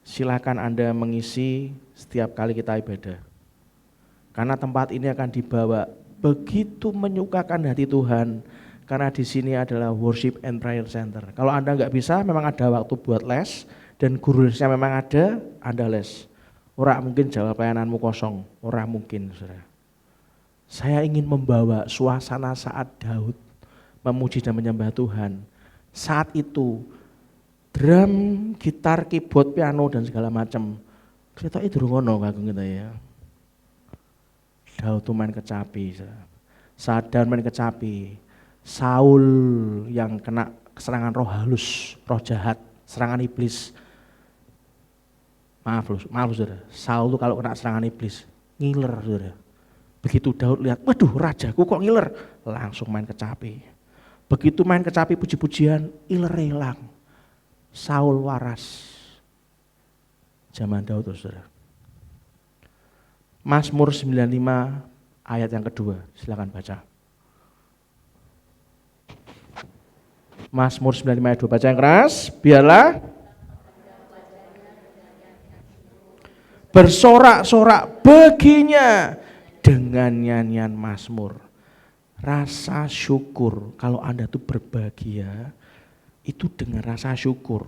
silakan Anda mengisi setiap kali kita ibadah. Karena tempat ini akan dibawa begitu menyukakan hati Tuhan. Karena di sini adalah worship and prayer center. Kalau Anda nggak bisa, memang ada waktu buat les dan guru lesnya memang ada, Anda les. Ora mungkin jawab pelayananmu kosong, ora mungkin, saudara. Saya ingin membawa suasana saat Daud memuji dan menyembah Tuhan. Saat itu drum, gitar, keyboard, piano dan segala macam. Kita itu ngono kagum kita ya. Daud tuh main kecapi. Saat Daud main kecapi, Saul yang kena serangan roh halus, roh jahat, serangan iblis. Maaf saudara, Saul tuh kalau kena serangan iblis, ngiler saudara. Begitu Daud lihat, waduh rajaku kok ngiler, langsung main kecapi. Begitu main kecapi puji-pujian, iler hilang. Saul waras. Zaman Daud saudara. Mazmur 95 ayat yang kedua, silakan baca. Mazmur 95 ayat 2, baca yang keras. Biarlah bersorak-sorak baginya dengan nyanyian mazmur. Rasa syukur, kalau Anda tuh berbahagia, itu dengan rasa syukur.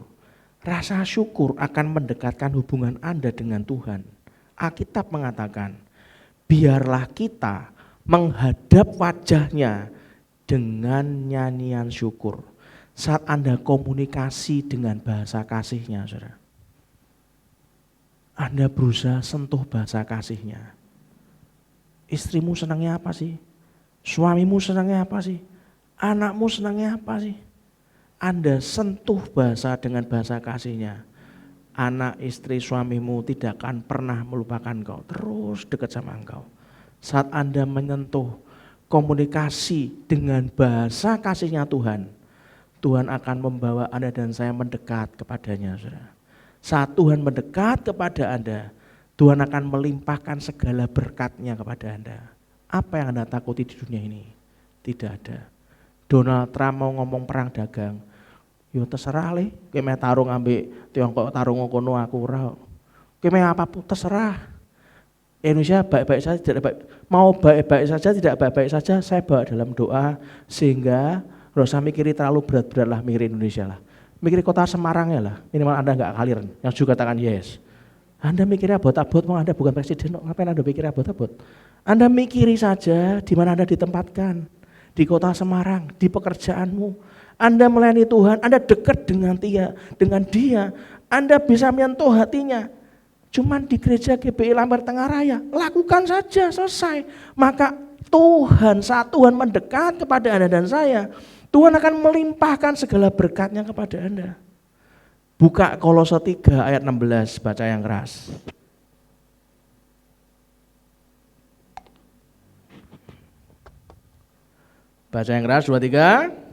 Rasa syukur akan mendekatkan hubungan Anda dengan Tuhan. Alkitab mengatakan, biarlah kita menghadap wajahnya dengan nyanyian syukur. Saat Anda komunikasi dengan bahasa kasih-Nya, saudara. Anda berusaha sentuh bahasa kasih-Nya. Istrimu senangnya apa sih? Suamimu senangnya apa sih? Anakmu senangnya apa sih? Anda sentuh bahasa dengan bahasa kasih-Nya. Anak, istri, suamimu tidak akan pernah melupakan engkau. Terus dekat sama engkau. Saat Anda menyentuh komunikasi dengan bahasa kasih-Nya Tuhan, Tuhan akan membawa Anda dan saya mendekat kepadanya. Saudara. Saat Tuhan mendekat kepada Anda, Tuhan akan melimpahkan segala berkat-Nya kepada Anda. Apa yang Anda takuti di dunia ini? Tidak ada. Donald Trump mau ngomong perang dagang, yo terserah le, keme tarung ambek Tiongkok tarung kono aku ora. Keme apapun terserah. Indonesia baik-baik saja, tidak baik. Mau baik-baik saja, tidak baik-baik saja, saya bawa dalam doa sehingga nggak usah mikiri terlalu berat-berat lah mikir Indonesia lah. Mikir kota Semarang ya lah, minimal Anda nggak kaliran. Yang juga katakan yes. Anda mikirnya abot-abot, mau Anda bukan presiden, ngapain Anda mikir abot-abot? Anda mikiri saja di mana Anda ditempatkan, di kota Semarang, di pekerjaanmu. Anda melayani Tuhan, Anda dekat dengan dia, Anda bisa menyentuh hatinya. Cuman di gereja GBI Lambar Tengah Raya, lakukan saja, selesai. Maka Tuhan, saat Tuhan mendekat kepada Anda dan saya, Tuhan akan melimpahkan segala berkatnya kepada Anda. Buka Kolose 3 ayat 16, baca yang keras. Baca yang keras, 2, 3.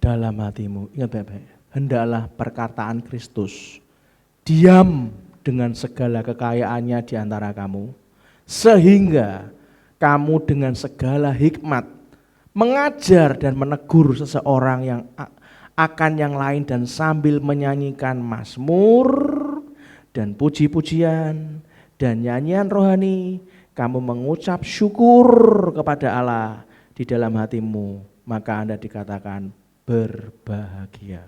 Dalam hatimu, ingat baik-baik, hendaklah perkataan Kristus diam dengan segala kekayaannya di antara kamu, sehingga kamu dengan segala hikmat mengajar dan menegur seseorang yang akan yang lain dan sambil menyanyikan mazmur dan puji-pujian dan nyanyian rohani, kamu mengucap syukur kepada Allah di dalam hatimu, maka Anda dikatakan berbahagia.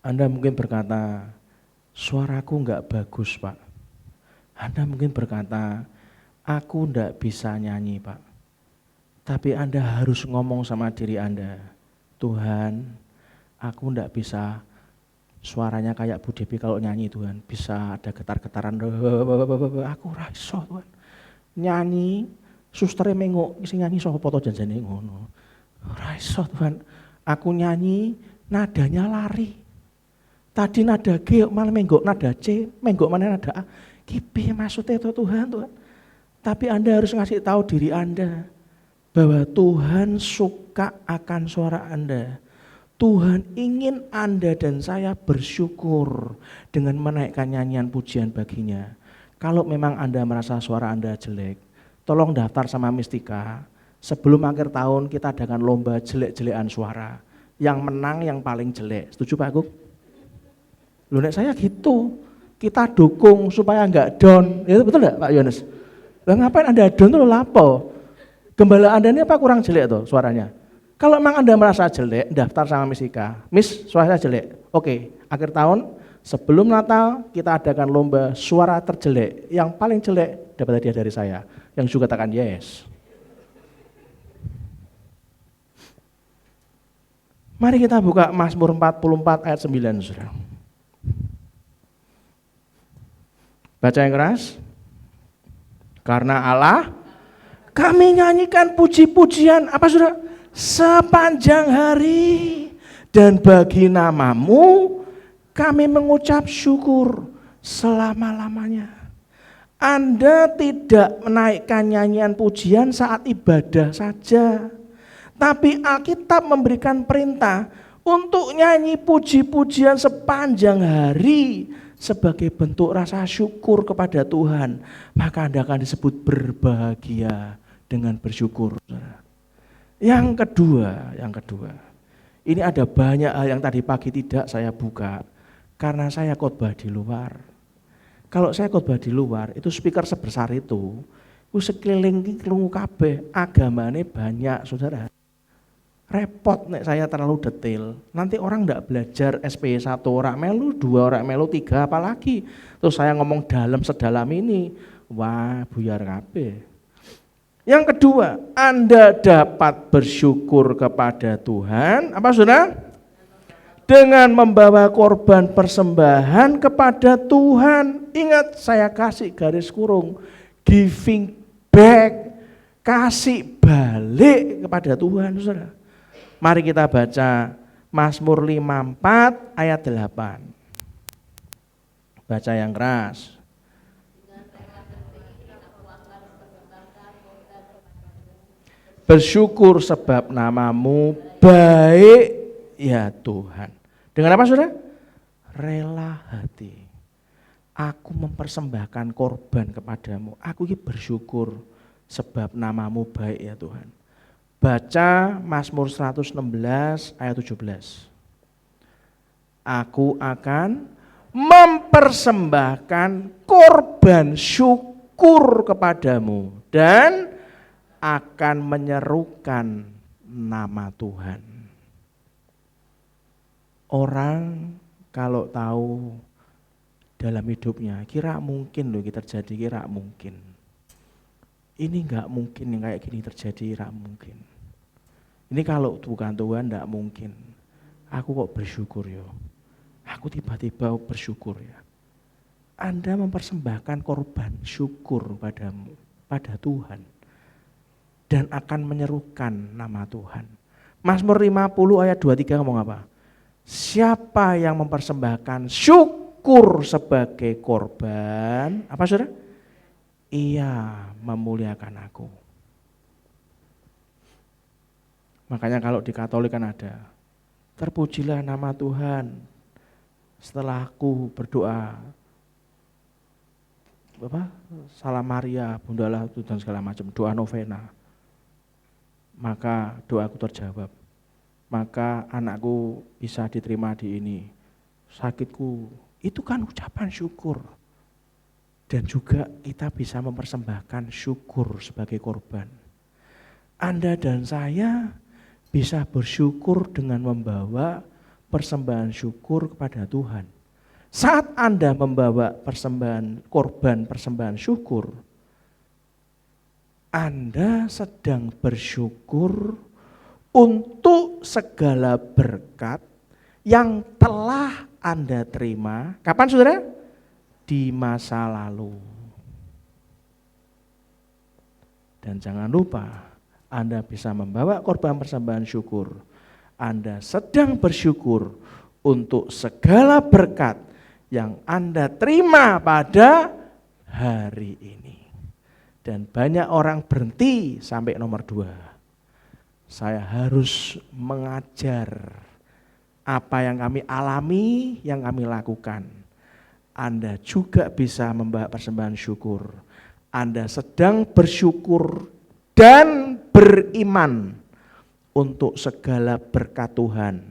Anda mungkin berkata, suaraku enggak bagus Pak. Anda mungkin berkata, aku enggak bisa nyanyi Pak. Tapi Anda harus ngomong sama diri Anda, Tuhan, aku enggak bisa suaranya kayak Bu Devi kalau nyanyi Tuhan. Bisa ada getar-getaran, aku raiso Tuhan. Nyanyi, susternya mengok, isi nyanyi sopo to janjane ngono. Raiso Tuhan, aku nyanyi nadanya lari. Tadi nada G malah menggok nada C, menggok mana nada A. Kipi maksudnya itu Tuhan. Tapi Anda harus ngasih tahu diri Anda bahwa Tuhan suka akan suara Anda. Tuhan ingin Anda dan saya bersyukur dengan menaikkan nyanyian pujian baginya. Kalau memang Anda merasa suara Anda jelek, tolong daftar sama Mistika. Sebelum akhir tahun kita adakan lomba jelek-jelekan suara. Yang menang yang paling jelek. Setuju Pak Guk? Loh nek saya gitu. Kita dukung supaya enggak down. Itu betul enggak Pak Yones? Lah ngapain Anda down tuh lapo? Gembala Anda ini apa kurang jelek tuh suaranya? Kalau memang Anda merasa jelek, daftar sama Mistika. Miss, suara saya jelek. Oke, akhir tahun sebelum Natal kita adakan lomba suara terjelek. Yang paling jelek dapat hadiah dari saya. Yang juga katakan yes. Mari kita buka Mazmur 44 ayat 9, Saudara. Baca yang keras. Karena Allah, kami nyanyikan puji-pujian, apa Saudara? Sepanjang hari. Dan bagi namamu, kami mengucap syukur selama-lamanya. Anda tidak menaikkan nyanyian pujian saat ibadah saja. Tapi Alkitab memberikan perintah untuk nyanyi puji-pujian sepanjang hari sebagai bentuk rasa syukur kepada Tuhan. Maka Anda akan disebut berbahagia dengan bersyukur. Yang kedua, ini ada banyak hal yang tadi pagi tidak saya buka karena saya khotbah di luar. Kalau saya khotbah di luar, itu speaker sebesar itu sekeliling krungu kabeh, agamane banyak, Saudara. Repot nek saya terlalu detail. Nanti orang enggak belajar SP 1 orang melu, 2 orang melu, 3 apalagi. Terus saya ngomong dalam sedalam ini. Wah, buyar kabeh. Yang kedua, Anda dapat bersyukur kepada Tuhan. Apa Saudara? Dengan membawa korban persembahan kepada Tuhan. Ingat, saya kasih garis kurung. Giving back. Kasih balik kepada Tuhan, Saudara. Mari kita baca Mazmur 54 ayat 8. Baca yang keras. bersyukur sebab namamu baik ya Tuhan. Dengan apa saudara? Rela hati. Aku mempersembahkan korban kepadamu. Aku ini bersyukur sebab namamu baik ya Tuhan. Baca Mazmur 116 ayat 17. Aku akan mempersembahkan korban syukur kepadamu dan akan menyerukan nama Tuhan. Orang kalau tahu dalam hidupnya, kira mungkin loh terjadi, kira mungkin. Ini enggak mungkin yang kayak gini terjadi, kira mungkin. Ini kalau bukan Tuhan enggak mungkin. Aku kok bersyukur yo. Aku tiba-tiba bersyukur ya. Anda mempersembahkan korban syukur padamu, pada Tuhan. Dan akan menyerukan nama Tuhan. Mazmur 50 ayat 23 ngomong apa? Siapa yang mempersembahkan syukur sebagai korban, apa saudara? Ia memuliakan aku. Makanya kalau di Katolik kan ada, terpujilah nama Tuhan setelah aku berdoa, Salam Maria, Bundalah dan segala macam, doa novena. Maka doaku terjawab. Maka anakku bisa diterima di ini. Sakitku, itu kan ucapan syukur. Dan juga kita bisa mempersembahkan syukur sebagai korban. Anda dan saya bisa bersyukur dengan membawa persembahan syukur kepada Tuhan. Saat Anda membawa persembahan korban persembahan syukur, Anda sedang bersyukur untuk segala berkat yang telah Anda terima. Kapan saudara? Di masa lalu. Dan jangan lupa, Anda bisa membawa korban persembahan syukur. Anda sedang bersyukur untuk segala berkat yang Anda terima pada hari ini. Dan banyak orang berhenti sampai nomor 2. Saya harus mengajar apa yang kami alami, yang kami lakukan. Anda juga bisa membawa persembahan syukur. Anda sedang bersyukur dan beriman untuk segala berkat Tuhan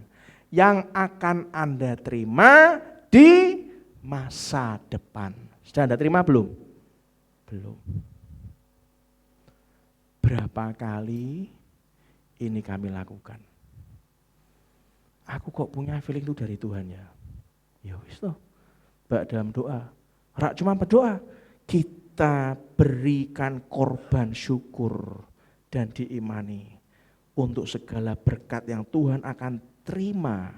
yang akan Anda terima di masa depan. Sudah Anda terima belum? Belum. Berapa kali ini kami lakukan? Aku kok punya feeling itu dari Tuhan ya? Ya wis toh. Bak dalam doa. Rak cuma berdoa. Kita berikan korban syukur dan diimani untuk segala berkat yang Tuhan akan terima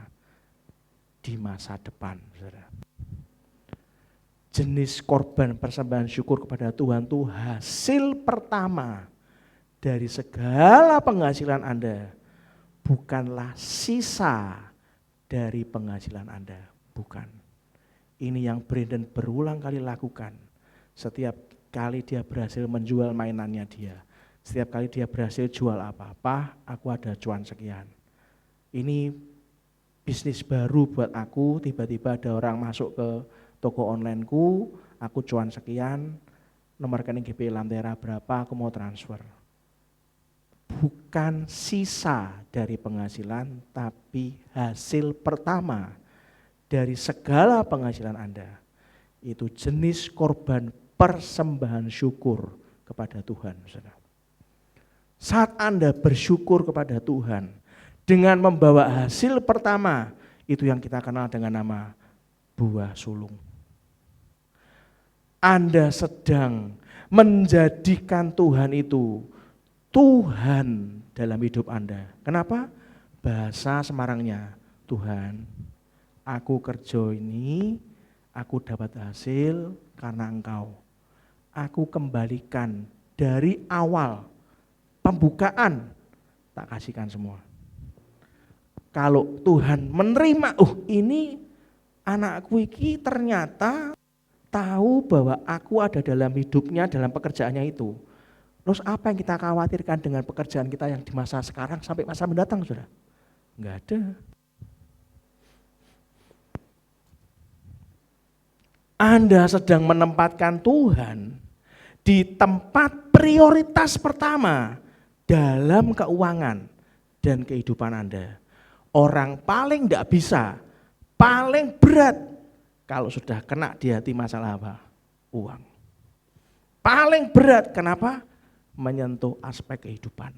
di masa depan. Saudara. Jenis korban persembahan syukur kepada Tuhan itu hasil pertama dari segala penghasilan Anda, bukanlah sisa dari penghasilan Anda, bukan. Ini yang Brandon berulang kali lakukan. Setiap kali dia berhasil menjual mainannya dia, setiap kali dia berhasil jual apa-apa, aku ada cuan sekian. Ini bisnis baru buat aku, tiba-tiba ada orang masuk ke toko onlineku, aku cuan sekian, nomor rekening GP Lantera berapa, aku mau transfer. Bukan sisa dari penghasilan, tapi hasil pertama dari segala penghasilan Anda. Itu jenis korban persembahan syukur kepada Tuhan. Saudara. Saat Anda bersyukur kepada Tuhan, dengan membawa hasil pertama, itu yang kita kenal dengan nama buah sulung. Anda sedang menjadikan Tuhan itu Tuhan dalam hidup Anda. Kenapa? Bahasa Semarangnya, Tuhan, aku kerja ini, aku dapat hasil karena Engkau. Aku kembalikan dari awal pembukaan, tak kasihkan semua. Kalau Tuhan menerima, ini anakku ini ternyata tahu bahwa aku ada dalam hidupnya, dalam pekerjaannya itu. Terus apa yang kita khawatirkan dengan pekerjaan kita yang di masa sekarang sampai masa mendatang, saudara? Enggak ada. Anda sedang menempatkan Tuhan di tempat prioritas pertama dalam keuangan dan kehidupan Anda. Orang paling enggak bisa, paling berat kalau sudah kena di hati masalah apa? Uang. Paling berat, kenapa? Menyentuh aspek kehidupan.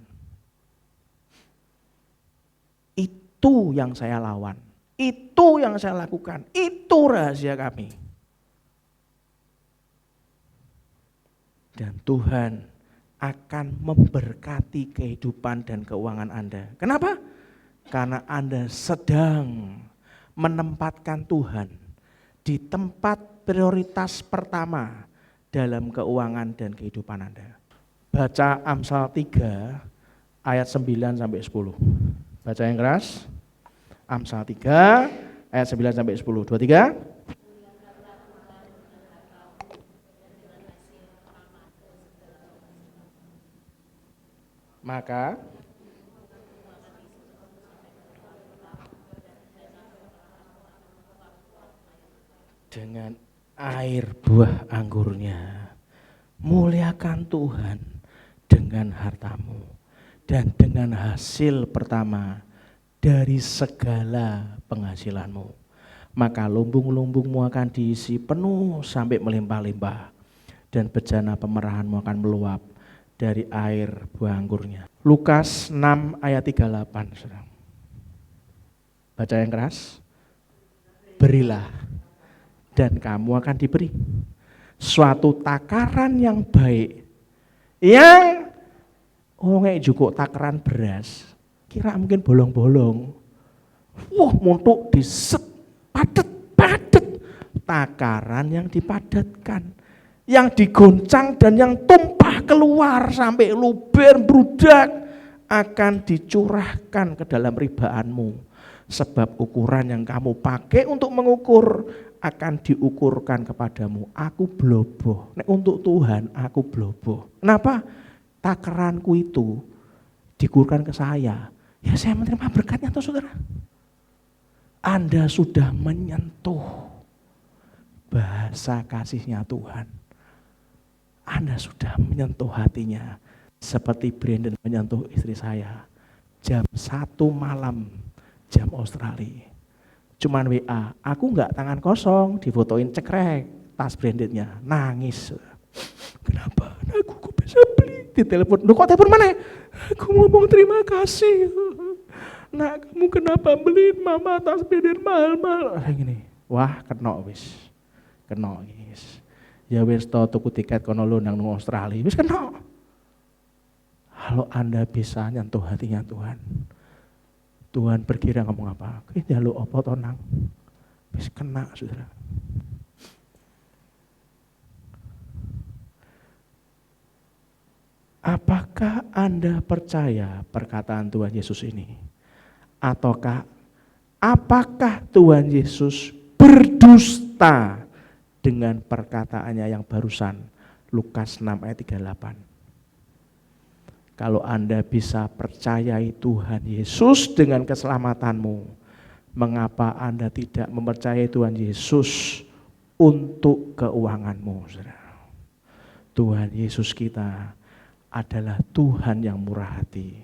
Itu yang saya lawan, itu yang saya lakukan, itu rahasia kami. Dan Tuhan akan memberkati kehidupan dan keuangan Anda. Kenapa? Karena Anda sedang menempatkan Tuhan di tempat prioritas pertama dalam keuangan dan kehidupan Anda. Baca Amsal 3 ayat 9 sampai 10. Baca yang keras. Amsal 3 ayat 9 sampai 10. 2, 3. Maka dengan air buah anggurnya muliakan Tuhan dengan hartamu dan dengan hasil pertama dari segala penghasilanmu. Maka lumbung-lumbungmu akan diisi penuh sampai melimpah-limpah dan bejana pemerahanmu akan meluap dari air buah anggurnya. Lukas 6 ayat 38. Saudara. Baca yang keras. Berilah dan kamu akan diberi suatu takaran yang baik, yang cukup takaran beras, kira mungkin bolong-bolong. Muntuk diset, padet-padet. Takaran yang dipadatkan, yang digoncang dan yang tumpah keluar sampai luber brudak akan dicurahkan ke dalam ribaanmu. Sebab ukuran yang kamu pakai untuk mengukur akan diukurkan kepadamu. Aku bloboh. Nek untuk Tuhan aku bloboh. Kenapa? Takaranku itu diukurkan ke saya. Ya saya menerima berkatnya toh saudara. Anda sudah menyentuh bahasa kasihnya Tuhan. Anda sudah menyentuh hatinya. Seperti Brandon menyentuh istri saya. Jam 1 malam, jam Australia. Cuman WA, aku enggak tangan kosong, difotoin cekrek tas brandednya, nangis. Kenapa? Aku kok bisa beli? Ditelepon, lu kok telepon mana? Aku ngomong terima kasih. Nah kamu kenapa beliin mama tas branded mahal-mahal? Gini, wah kena wis, kena wis. Ya wis to tuku tiket kono lu nang Australia, wis kena. Kalau Anda bisa nyentuh hatinya Tuhan, Tuhan berkira ngomong apa? Ini lu apa to nang? Wis kena saudara. Apakah Anda percaya perkataan Tuhan Yesus ini? Ataukah apakah Tuhan Yesus berdusta dengan perkataannya yang barusan? Lukas 6 ayat 38. Kalau Anda bisa percayai Tuhan Yesus dengan keselamatanmu, mengapa Anda tidak mempercayai Tuhan Yesus untuk keuanganmu? Saudara? Tuhan Yesus kita adalah Tuhan yang murah hati.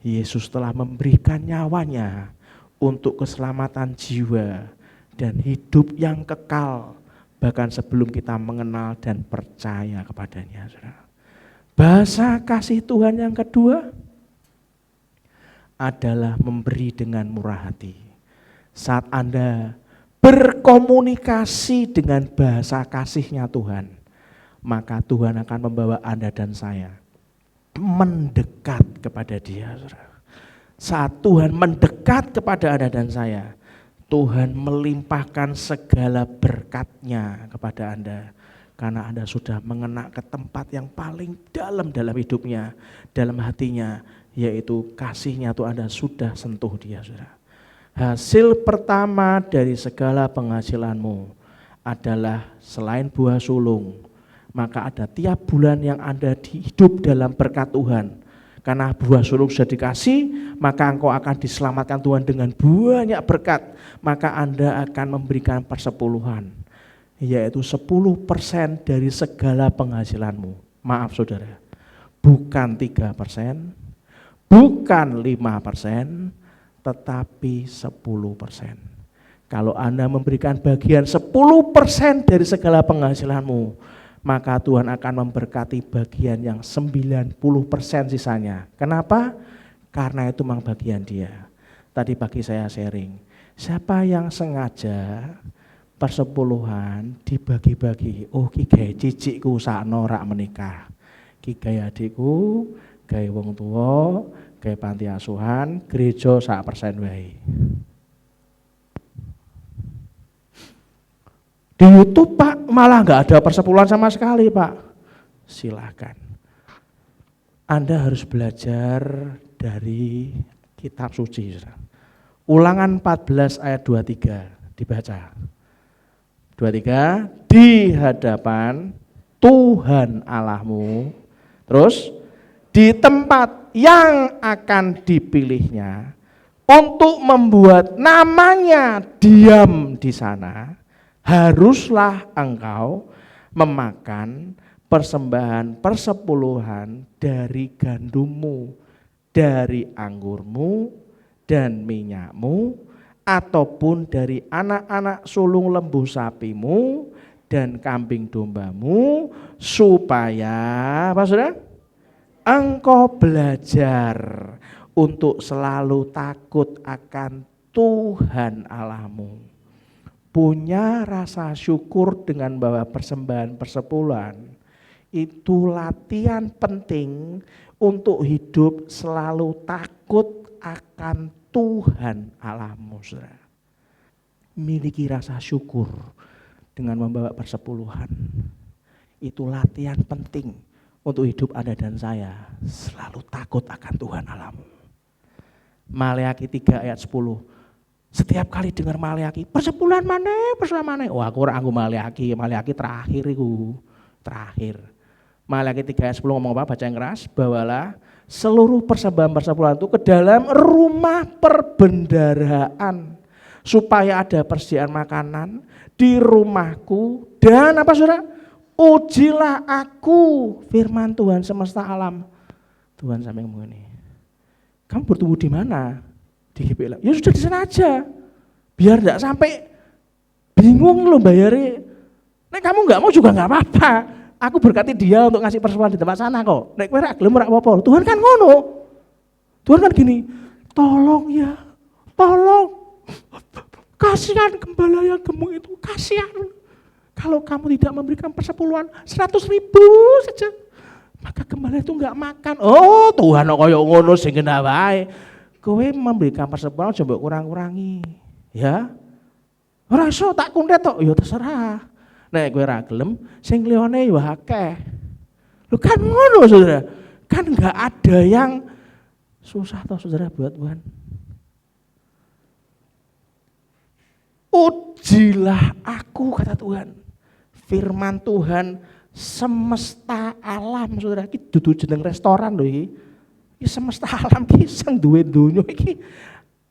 Yesus telah memberikan nyawanya untuk keselamatan jiwa dan hidup yang kekal, bahkan sebelum kita mengenal dan percaya kepadanya. Saudara. Bahasa kasih Tuhan yang kedua adalah memberi dengan murah hati. Saat Anda berkomunikasi dengan bahasa kasihnya Tuhan, maka Tuhan akan membawa Anda dan saya mendekat kepada Dia. Saat Tuhan mendekat kepada Anda dan saya, Tuhan melimpahkan segala berkat-Nya kepada Anda. Karena Anda sudah mengena ke tempat yang paling dalam hidupnya, dalam hatinya, yaitu kasihnya tuh Anda sudah sentuh dia. Saudara. Hasil pertama dari segala penghasilanmu adalah selain buah sulung, Maka ada tiap bulan yang Anda hidup dalam berkat Tuhan. Karena buah suluk sudah dikasih, maka engkau akan diselamatkan Tuhan dengan banyak berkat. Maka Anda akan memberikan persepuluhan, yaitu 10% dari segala penghasilanmu. Maaf saudara, bukan 3%, bukan 5%, tetapi 10%. Kalau Anda memberikan bagian 10% dari segala penghasilanmu, maka Tuhan akan memberkati bagian yang 90% sisanya. Kenapa? Karena itu memang bagian Dia. Tadi pagi saya sharing, siapa yang sengaja persepuluhan dibagi-bagi, oh ki gawe cicikku sakno rak menikah, ki gawe adikku, gawe wong tua, gawe panti asuhan, gereja sak persen wae. Di YouTube Pak malah nggak ada persepuluhan sama sekali Pak. Silakan. Anda harus belajar dari kitab suci. Ulangan 14 ayat 23 dibaca. 23, di hadapan Tuhan Allahmu, terus di tempat yang akan dipilihnya untuk membuat namanya diam di sana, haruslah engkau memakan persembahan persepuluhan dari gandummu, dari anggurmu dan minyakmu, ataupun dari anak-anak sulung lembu sapimu dan kambing dombamu, supaya apa saudara? Engkau belajar untuk selalu takut akan Tuhan Allahmu. Punya rasa syukur dengan bawa persembahan persepuluhan, itu latihan penting untuk hidup selalu takut akan Tuhan Allahmu. Saudara. Miliki rasa syukur dengan membawa persepuluhan. Itu latihan penting untuk hidup Anda dan saya, selalu takut akan Tuhan Allahmu. Maleakhi 3 ayat 10. Setiap kali dengar Maleakhi, persepuluhan mana? Wah, aku ora anggo Maleakhi terakhir iku. Terakhir. Maleakhi 3 ayat 10 ngomong apa? Baca yang keras. Bawalah seluruh persembahan persepuluhan itu ke dalam rumah perbendaharaan, supaya ada persediaan makanan di rumahku, dan apa saudara? Ujilah aku, firman Tuhan semesta alam. Tuhan sampai ngomong ini. Kamu bertumbuh di mana? Di GPL. Ya sudah di sana aja. Biar enggak sampai bingung lo bayarnya. Nek kamu enggak mau juga enggak apa-apa. Aku berkati dia untuk ngasih persepuluhan di tempat sana kok. Nek kowe ra gelem ora apa-apa. Tuhan kan ngono. Tuhan kan gini, tolong ya, tolong. Kasihan gembala yang gemuk itu, kasihan. Kalau kamu tidak memberikan persepuluhan 100.000 saja, maka gembala itu enggak makan. Oh, Tuhan kok koyo ngono sing kena wae. Kowe memberikan persepuluhan coba kurang-kurangi, ya. Ora iso tak kuntet tok, ya terserah. Nek kowe ra gelem, sing liyane ya akeh. Lho kan ngono Saudara. Kan enggak ada yang susah toh Saudara buat Tuhan. Ujilah aku kata Tuhan. Firman Tuhan semesta alam Saudara, iki dudu jeneng restoran lho iki. Semesta alam ki sing duwe donya iki.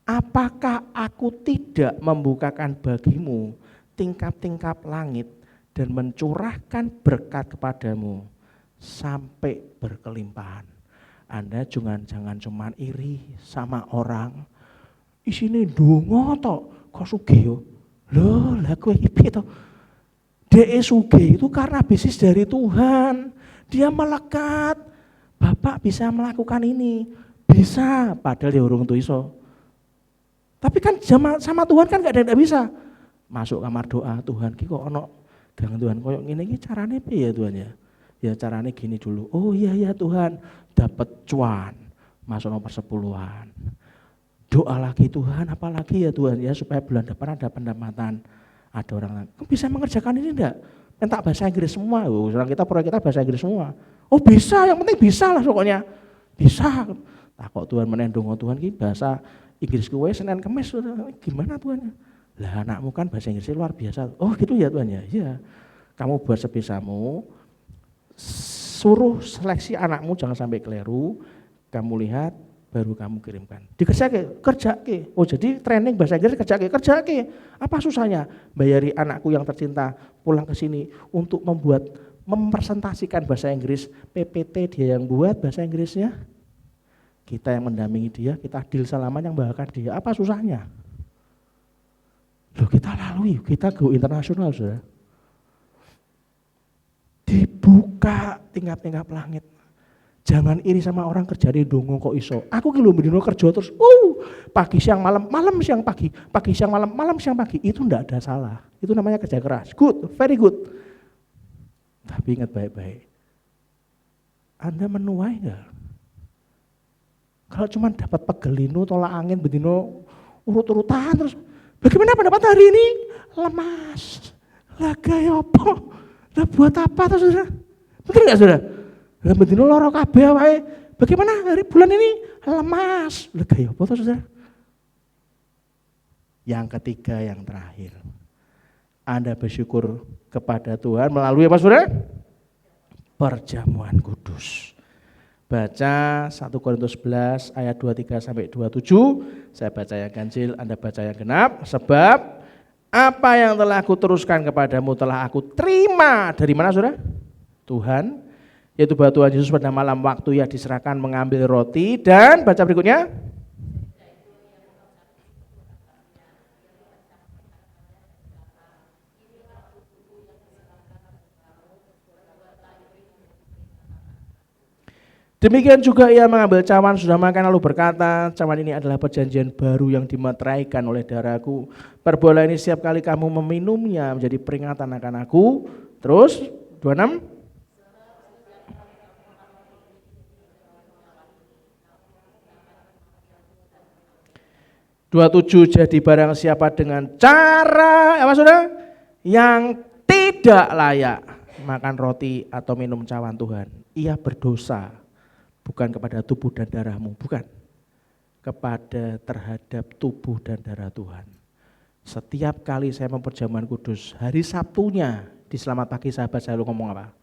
Apakah aku tidak membukakan bagimu tingkap-tingkap langit dan mencurahkan berkat kepadamu sampai berkelimpahan? Anda jangan cuman iri sama orang. Isine ndonga tok kok sugih yo. Lho, lah kowe iki piye to? Dek sugih itu karena bisnis dari Tuhan. Dia melekat. Bapak bisa melakukan ini, bisa, padahal ya urung tuh iso. Tapi kan sama Tuhan kan gak ada yang bisa. Masuk kamar doa, Tuhan ki kok ono gang Tuhan koyo ngene iki carane piye ya Tuhan ya? Ya carane gini dulu. Oh iya ya Tuhan, dapat cuan, masuk nomor 10-an. Doa lagi Tuhan, apalagi ya Tuhan ya supaya bulan depan ada pendapatan. Ada orang bisa mengerjakan ini enggak? Minta bahasa Inggris semua, orang kita proyek kita bahasa Inggris semua. Oh bisa, yang penting bisa lah pokoknya. Bisa. Takut Tuhan menendung Tuhan ki bahasa Inggris kowe Senin Kamis gimana Tuhan? Lah anakmu kan bahasa Inggrisnya luar biasa. Oh gitu ya Tuhan ya. Iya. Kamu buat sebisamu, suruh seleksi anakmu jangan sampai keliru, kamu lihat baru kamu kirimkan. Kerjake. Oh jadi training bahasa Inggris kerjake. Apa susahnya? Bayari anakku yang tercinta pulang ke sini untuk mempresentasikan bahasa Inggris, PPT dia yang buat bahasa Inggrisnya. Kita yang mendampingi dia, kita deal salaman yang bawakan dia. Apa susahnya? Loh kita lalui, kita go internasional saudara. Dibuka tingkap-tingkap langit. Jangan iri sama orang kerja di dongo kok iso. Aku ki lho bendino kerja terus pagi siang malam, malam siang pagi, pagi siang malam, malam siang pagi. Itu enggak ada salah. Itu namanya kerja keras. Good, very good. Tapi ingat baik-baik. Anda menuai enggak? Kalau cuma dapat pegelinu, tolak angin, bendino urut-urutan terus. Bagaimana pendapat hari ini? Lemas. Lah gaya apa? Lah buat apa tuh saudara? Betul nggak saudara? Lah bendino loro kabeh wae. Bagaimana hari bulan ini? Lemas. Lah gaya apa tuh saudara? Yang ketiga, yang terakhir. Anda bersyukur kepada Tuhan melalui apa saudara? Perjamuan kudus. Baca 1 Korintus 11 ayat 23 sampai 27. Saya baca yang ganjil, Anda baca yang genap. Sebab apa yang telah aku teruskan kepadamu telah aku terima dari mana saudara? Tuhan, yaitu bahwa Tuhan Yesus pada malam waktu ia diserahkan mengambil roti dan baca berikutnya. Demikian juga ia mengambil cawan sudah makan lalu berkata, cawan ini adalah perjanjian baru yang dimeteraikan oleh darahku. Perbuatlah ini setiap kali kamu meminumnya menjadi peringatan akan aku. Terus 26. Jadi barang siapa dengan cara apa saudara? Yang tidak layak makan roti atau minum cawan Tuhan, ia berdosa. Bukan kepada tubuh dan darahmu, bukan. Kepada terhadap tubuh dan darah Tuhan. Setiap kali saya memperjamuan kudus, hari Sabtunya di Selamat Pagi Sahabat saya ngomong apa?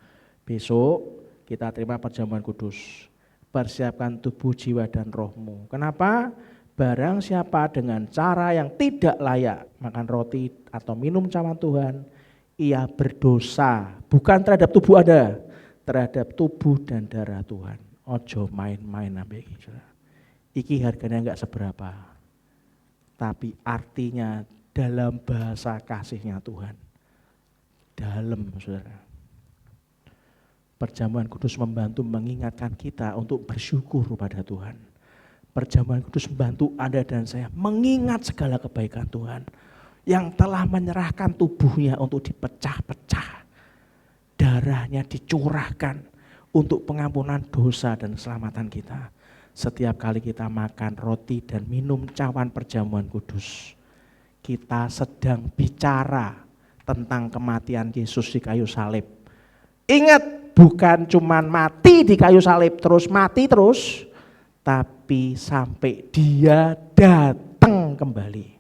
Besok kita terima perjamuan kudus. Persiapkan tubuh, jiwa dan rohmu. Kenapa? Barang siapa dengan cara yang tidak layak makan roti atau minum cawan Tuhan, ia berdosa. Bukan terhadap tubuh Anda, terhadap tubuh dan darah Tuhan. Ojo main-main ambek iki. Iki harganya enggak seberapa. Tapi artinya dalam bahasa kasihnya Tuhan. Dalam saudara. Perjamuan kudus membantu mengingatkan kita untuk bersyukur kepada Tuhan. Perjamuan kudus membantu Anda dan saya mengingat segala kebaikan Tuhan. Yang telah menyerahkan tubuhnya untuk dipecah-pecah. Darahnya dicurahkan untuk pengampunan dosa dan keselamatan kita. Setiap kali kita makan roti dan minum cawan perjamuan kudus, kita sedang bicara tentang kematian Yesus di kayu salib. Ingat, bukan cuma mati di kayu salib terus mati terus, tapi sampai dia datang kembali.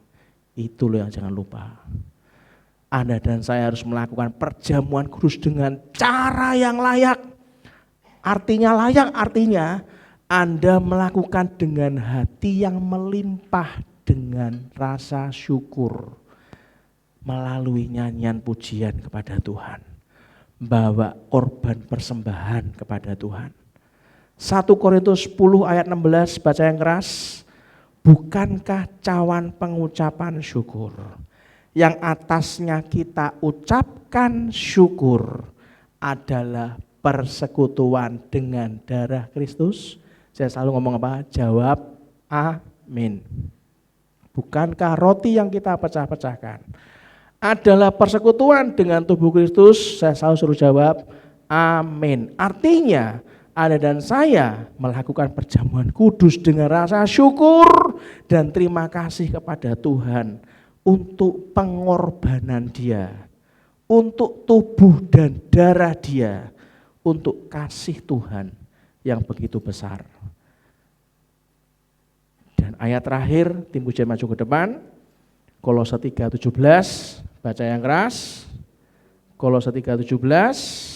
Itu loh yang jangan lupa. Anda dan saya harus melakukan perjamuan kudus dengan cara yang layak. Artinya layak, artinya Anda melakukan dengan hati yang melimpah dengan rasa syukur. Melalui nyanyian pujian kepada Tuhan. Bawa korban persembahan kepada Tuhan. 1 Korintus 10 ayat 16 baca yang keras. Bukankah cawan pengucapan syukur yang atasnya kita ucapkan syukur adalah persekutuan dengan darah Kristus? Saya selalu ngomong apa? Jawab amin. Bukankah roti yang kita pecah-pecahkan adalah persekutuan dengan tubuh Kristus? Saya selalu suruh jawab amin. Artinya Anda dan saya melakukan perjamuan kudus dengan rasa syukur dan terima kasih kepada Tuhan untuk pengorbanan Dia, untuk tubuh dan darah Dia, untuk kasih Tuhan yang begitu besar. Dan ayat terakhir, tim pujian maju ke depan, Kolose 3:17, baca yang keras. Kolose 3:17.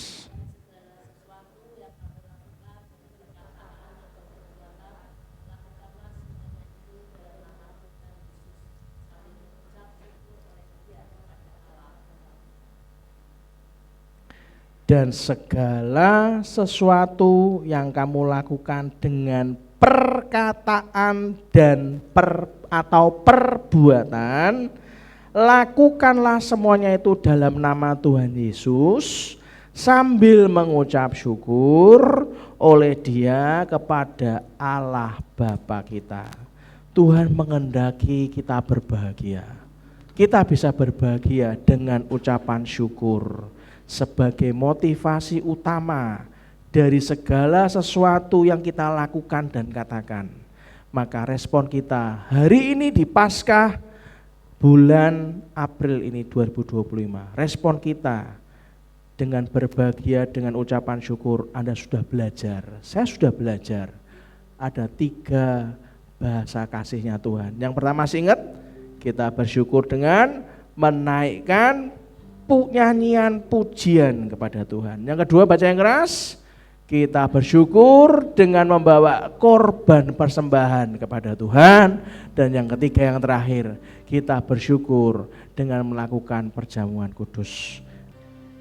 dan segala sesuatu yang kamu lakukan dengan perkataan dan atau perbuatan, lakukanlah semuanya itu dalam nama Tuhan Yesus sambil mengucap syukur oleh Dia kepada Allah Bapa kita. Tuhan menghendaki kita berbahagia. Kita bisa berbahagia dengan ucapan syukur sebagai motivasi utama dari segala sesuatu yang kita lakukan dan katakan. Maka respon kita hari ini di Paskah bulan April ini 2025, respon kita dengan berbahagia dengan ucapan syukur. Anda sudah belajar, saya sudah belajar. Ada 3 bahasa kasihnya Tuhan. Yang pertama masih ingat, kita bersyukur dengan menaikkan nyanyian pujian kepada Tuhan. Yang kedua baca yang keras, kita bersyukur dengan membawa korban persembahan kepada Tuhan. Dan yang ketiga yang terakhir, kita bersyukur dengan melakukan perjamuan kudus.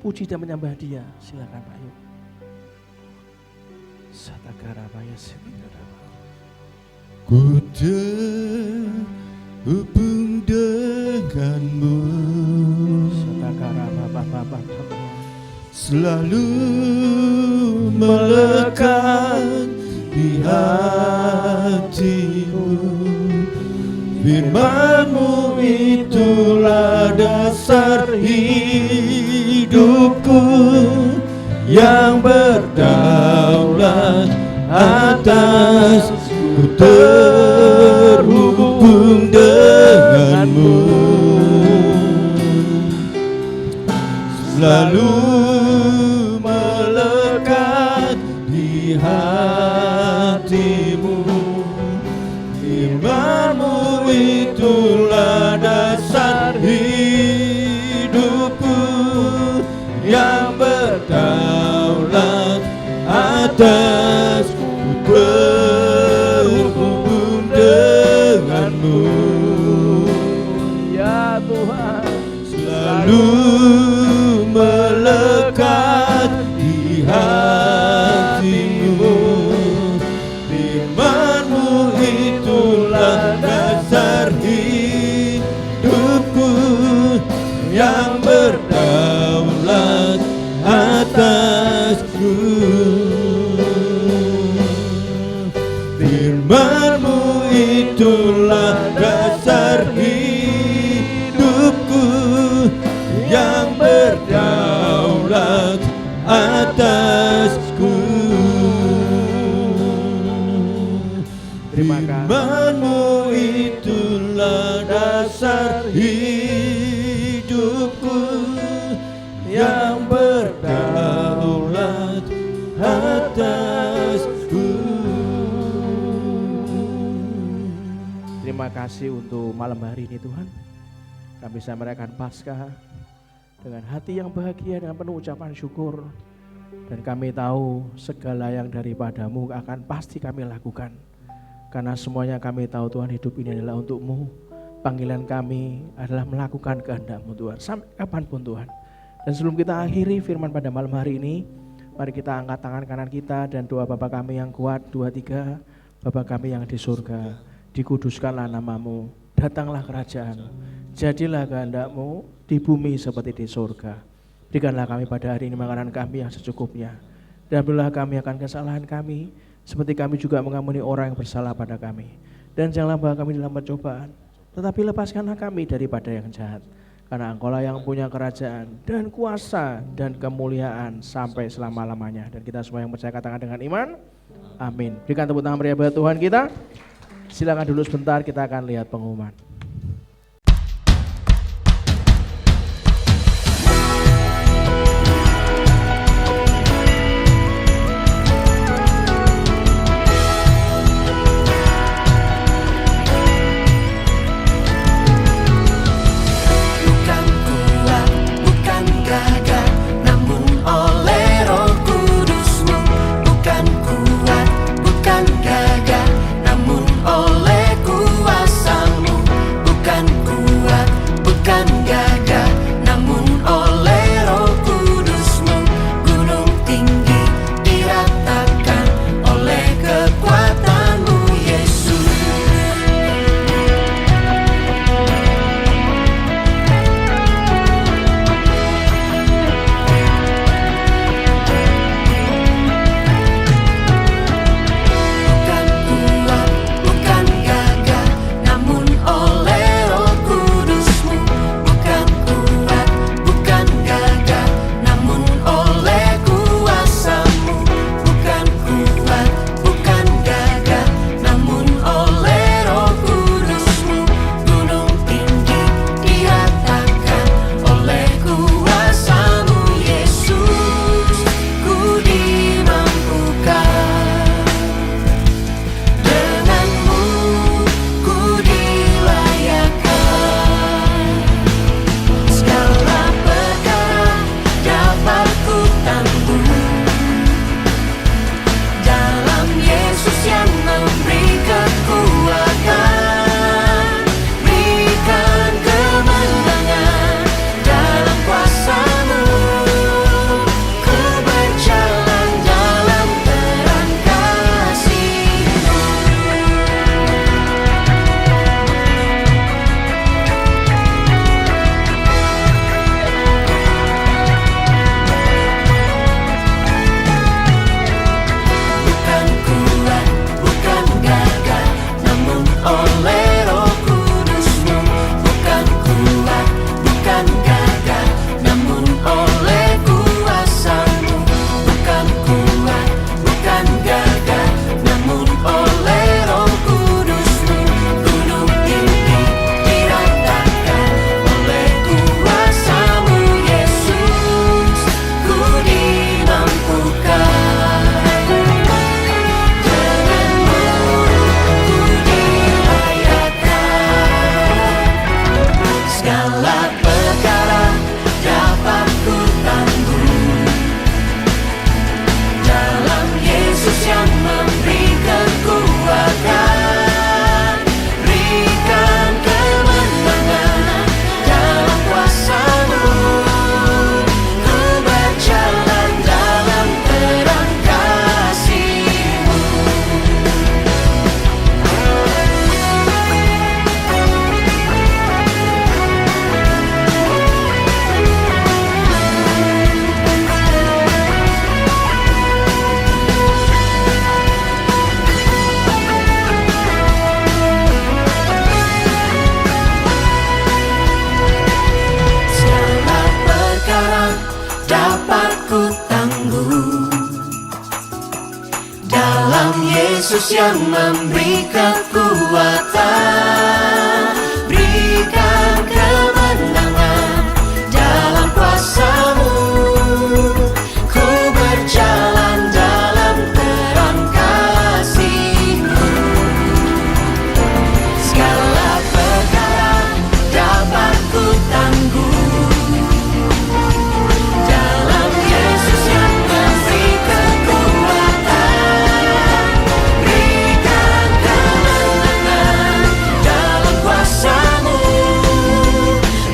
Puji dan menyembah Dia. Silakan Pak Yuk. Satakarabaya Sivindarabaya. Ku terhubung denganmu, selalu melekat di hatimu. Firman-Mu itulah dasar hidupku, yang berdaulat atas. Ku terhubung denganmu, selalu melekat di hatimu. Firman-Mu itulah dasar hidupku, yang berdaulat atas. Berhubung denganmu, ya Tuhan, selalu melekat di hatimu. Firman-Mu itulah dasar hidupku, yang berdaulat atasku. Firman-Mu itulah dasar hidupku, yang berdaulat atasku. Firman-Mu itulah dasar hidupku, yang berdaulat atasku. Terima kasih untuk malam hari ini Tuhan. Kami bisa merayakan Paskah dengan hati yang bahagia, dengan penuh ucapan syukur. Dan kami tahu segala yang daripada-Mu akan pasti kami lakukan. Karena semuanya kami tahu Tuhan, hidup ini adalah untuk-Mu. Panggilan kami adalah melakukan kehendak-Mu Tuhan, sampai kapanpun Tuhan. Dan sebelum kita akhiri firman pada malam hari ini, mari kita angkat tangan kanan kita dan doa Bapa kami yang kuat. 2, 3. Bapa kami yang di surga, dikuduskanlah nama-Mu, datanglah kerajaan-Mu, jadilah kehendak-Mu di bumi seperti di surga. Berikanlah kami pada hari ini makanan kami yang secukupnya, dan ampunilah kami akan kesalahan kami, seperti kami juga mengampuni orang yang bersalah pada kami. Dan janganlah bawa kami dalam pencobaan, tetapi lepaskanlah kami daripada yang jahat. Karena Engkau-lah yang punya kerajaan dan kuasa dan kemuliaan sampai selama-lamanya. Dan kita semua yang percaya katakan dengan iman, amin. Berikan tepuk tangan meriah buat Tuhan kita. Silakan dulu sebentar, kita akan lihat pengumuman. Bukan gagah, namun oleh kuasa-Mu. Yesus yang memberi kekuatan, berikan kemenangan dalam kuasa-Mu. Ku berjalan dalam terang kasih-Mu. Segala perkara dapat ku tanggung dalam Yesus yang memberi kekuatan, berikan kemenangan dalam kuasa-Mu.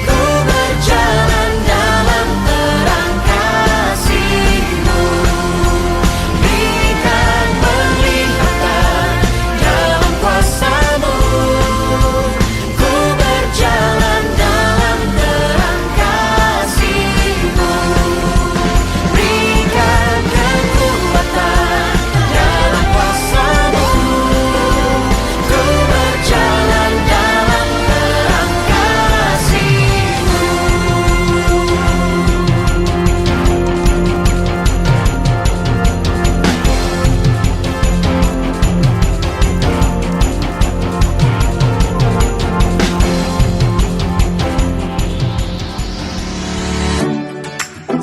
Ku berjalan dalam terang kasih-Mu. Berikan penglihatan dalam kuasa-Mu. Ku berjalan dalam terang kasih-Mu. Berikan kekuatan dalam kuasa-Mu. Ku berjalan dalam terang kasih-Mu.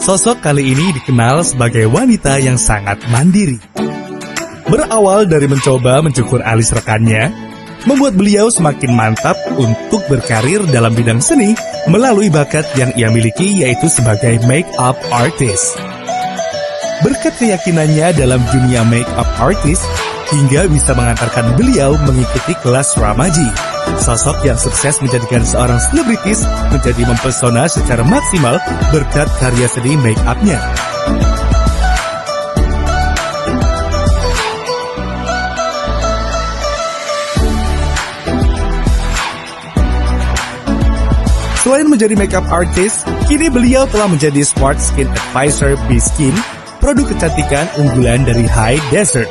Sosok kali ini dikenal sebagai wanita yang sangat mandiri. Berawal dari mencoba mencukur alis rekannya, membuat beliau semakin mantap untuk berkarir dalam bidang seni melalui bakat yang ia miliki, yaitu sebagai make-up artist. Berkat keyakinannya dalam dunia make-up artist, hingga bisa mengantarkan beliau mengikuti kelas Ramaji. Sosok yang sukses menjadikan seorang selebritis menjadi mempesona secara maksimal berkat karya seni make-up-nya. Selain menjadi makeup artist, kini beliau telah menjadi Smart Skin Advisor B-Skin, produk kecantikan unggulan dari High Desert.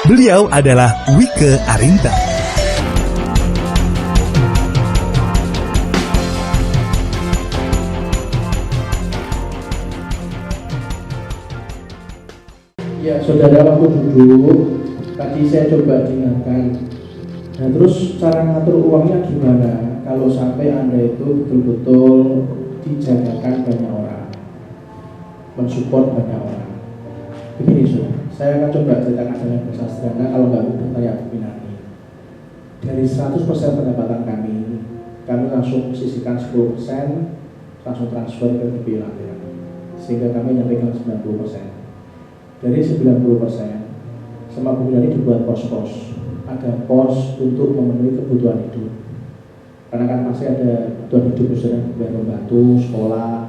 Beliau adalah Wike Arinta. Ya saudara, waktu duduk tadi saya coba diingatkan. Nah terus cara ngatur uangnya gimana kalau sampai Anda itu betul-betul dijagakan banyak orang, mensupport banyak orang. Begini saudara, saya akan coba ceritakan dengan bahasa sederhana, kalau nggak mudah saya minati. Dari 100% pendapatan kami langsung sisihkan 10%, langsung transfer ke TB Lampira, sehingga kami nyampe ke 90%. Dari 90%, sama Bu ini dibuat pos-pos. Ada pos untuk memenuhi kebutuhan hidup. Karena kan masih ada kebutuhan hidup, misalnya bayar pembantu, sekolah,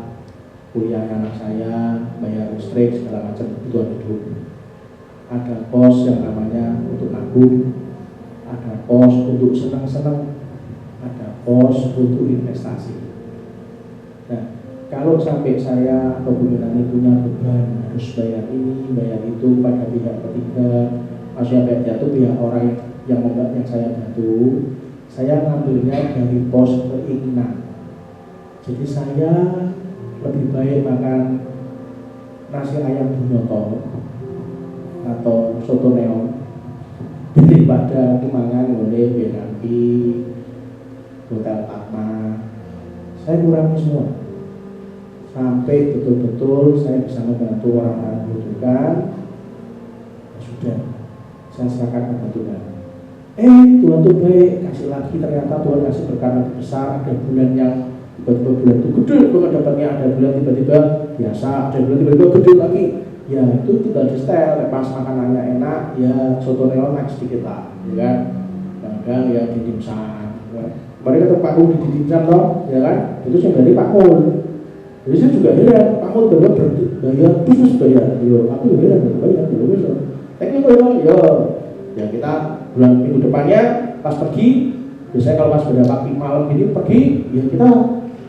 kuliah anak saya, bayar listrik, segala macam kebutuhan hidup. Ada pos yang namanya untuk nabung, ada pos untuk senang-senang, ada pos untuk investasi. Nah, kalau sampai saya atau Bu Yunani punya beban harus bayar ini, bayar itu pada pihak ketiga, maksudnya pihak orang yang saya bantu, saya ngambilnya dari pos keinginan. Jadi saya lebih baik makan nasi ayam bunyoto atau soto neon daripada kemangan oleh Benampi, Hotel Atma. Saya kurangi semua sampai betul-betul saya bisa membantu orang-orang membutuhkan. Sudah, saya serahkan kepada Tuhan. Tuhan tuh baik, kasih lagi, ternyata Tuhan kasih berkat lebih besar. Ada bulan yang tiba-tiba bulan itu gede, bukan dapatnya, ada bulan tiba-tiba biasa, ada bulan tiba-tiba gede lagi. Ya itu tinggal di setel, pas makanannya enak, ya soto neon naik sedikit lah, ya kan? Kadang ya di dimsum, ya. Kemarin ketemu Pak Mul di dimsum toh, ya kan? Itu saya dari Pak Mul. Jadi saya juga heran, Pak Mul bayar, bisnis bayar, yo, aku heran, bayar, bisa. Tapi ya kita bulan minggu depannya pas pergi, biasanya kalau pas berapa malam ini pergi, ya kita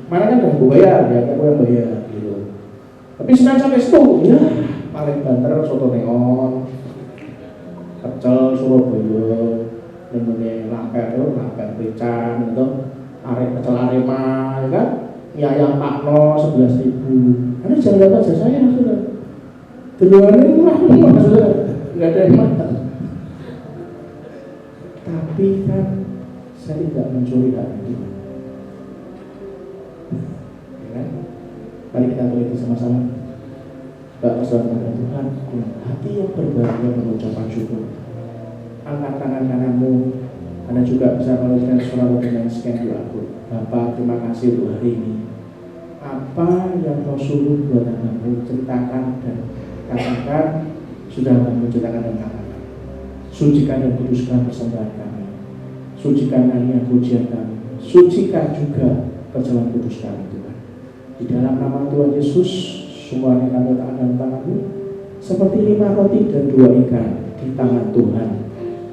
Mana kan udah bayar, ya aku yang bayar gitu. Tapi Senin sampai situ, ya paling banter soto neon, pecel Surabaya, namanya lampet pecan gitu, pecel Arema, ya kan? Mie ayam Pakno 11.000. Karena jangan dapat jasanya sudah. Duluannya murah sudah, nggak ada yang mahal. Tapi kan saya tidak mencuri hak Tuhan. Ya kan? Mari kita tulis bersama-sama. Bapak saudara Tuhan, dengan hati yang berbahagia mengucapkan syukur. Angkat tangan kananmu, Anda juga bisa menuliskan surat dengan scan QR code. Bapak, terima kasih untuk hari ini. Apa yang kau suruh buat anakmu, ceritakan dan katakan, sudah kamu ceritakan dan katakan. Sucikan dan kuduskan persembahan kami. Sucikan nyanyian pujian kami. Sucikan juga perjamuan kudus kami, Tuhan. Di dalam nama Tuhan Yesus, semuanya kami letakkan dalam tangan-Mu, seperti 5 roti dan 2 ikan di tangan Tuhan.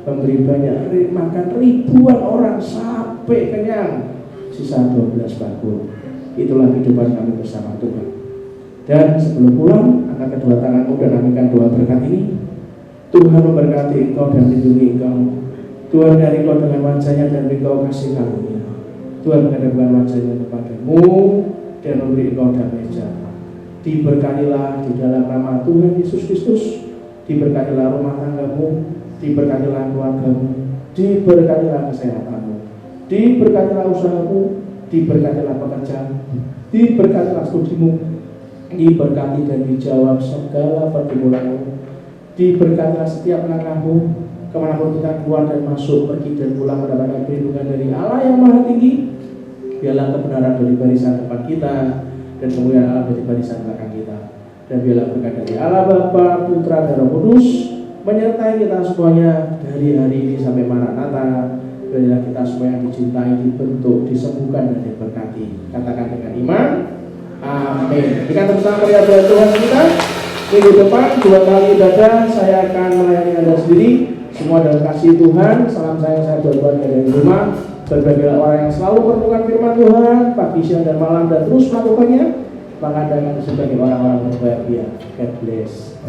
Memberi banyak makan ribuan orang sampai kenyang, sisa 12 bakul. Itulah kehidupan kami bersama Tuhan. Dan sebelum pulang, angkat kedua tanganmu dan aminkan doa berkat ini. Tuhan memberkati engkau dan melindungi engkau. Tuhan dari engkau dengan wajahnya dan engkau kasih karunia. Tuhan menghadapkan wajahnya kepadamu dan memberi engkau damai sejahtera. Diberkatilah di dalam nama Tuhan Yesus Kristus. Diberkatilah rumah tanggamu, diberkatilah keluargamu, diberkatilah kesehatanmu, diberkatilah usahamu, diberkatilah pekerjaan, diberkatilah studimu, diberkati dan dijawab segala pergumulanmu, diberkatilah setiap langkahmu, kemanapun kita keluar dan masuk, pergi dan pulang mendapatkan perlindungan dari Allah yang Maha Tinggi. Biarlah kebenaran dari barisan depan kita dan kemuliaan Allah dari barisan belakang kita. Dan biarlah berkat dari Allah Bapa, Putra dan Roh Kudus menyertai kita semuanya dari hari ini sampai Maranatha. Biarlah kita semua yang dicintai, dibentuk, disembuhkan dan diberkati. Katakan dengan iman, amin. Jika tentang meriah Tuhan kita, minggu depan 2 kali ibadah saya akan melayani Anda sendiri. Semua dalam kasih Tuhan. Salam saya buat dari rumah. Berbagai orang yang selalu menemukan firman Tuhan pagi, siang, dan malam dan terus melakukannya, maka Anda akan sebagai orang-orang berbahagia. God bless.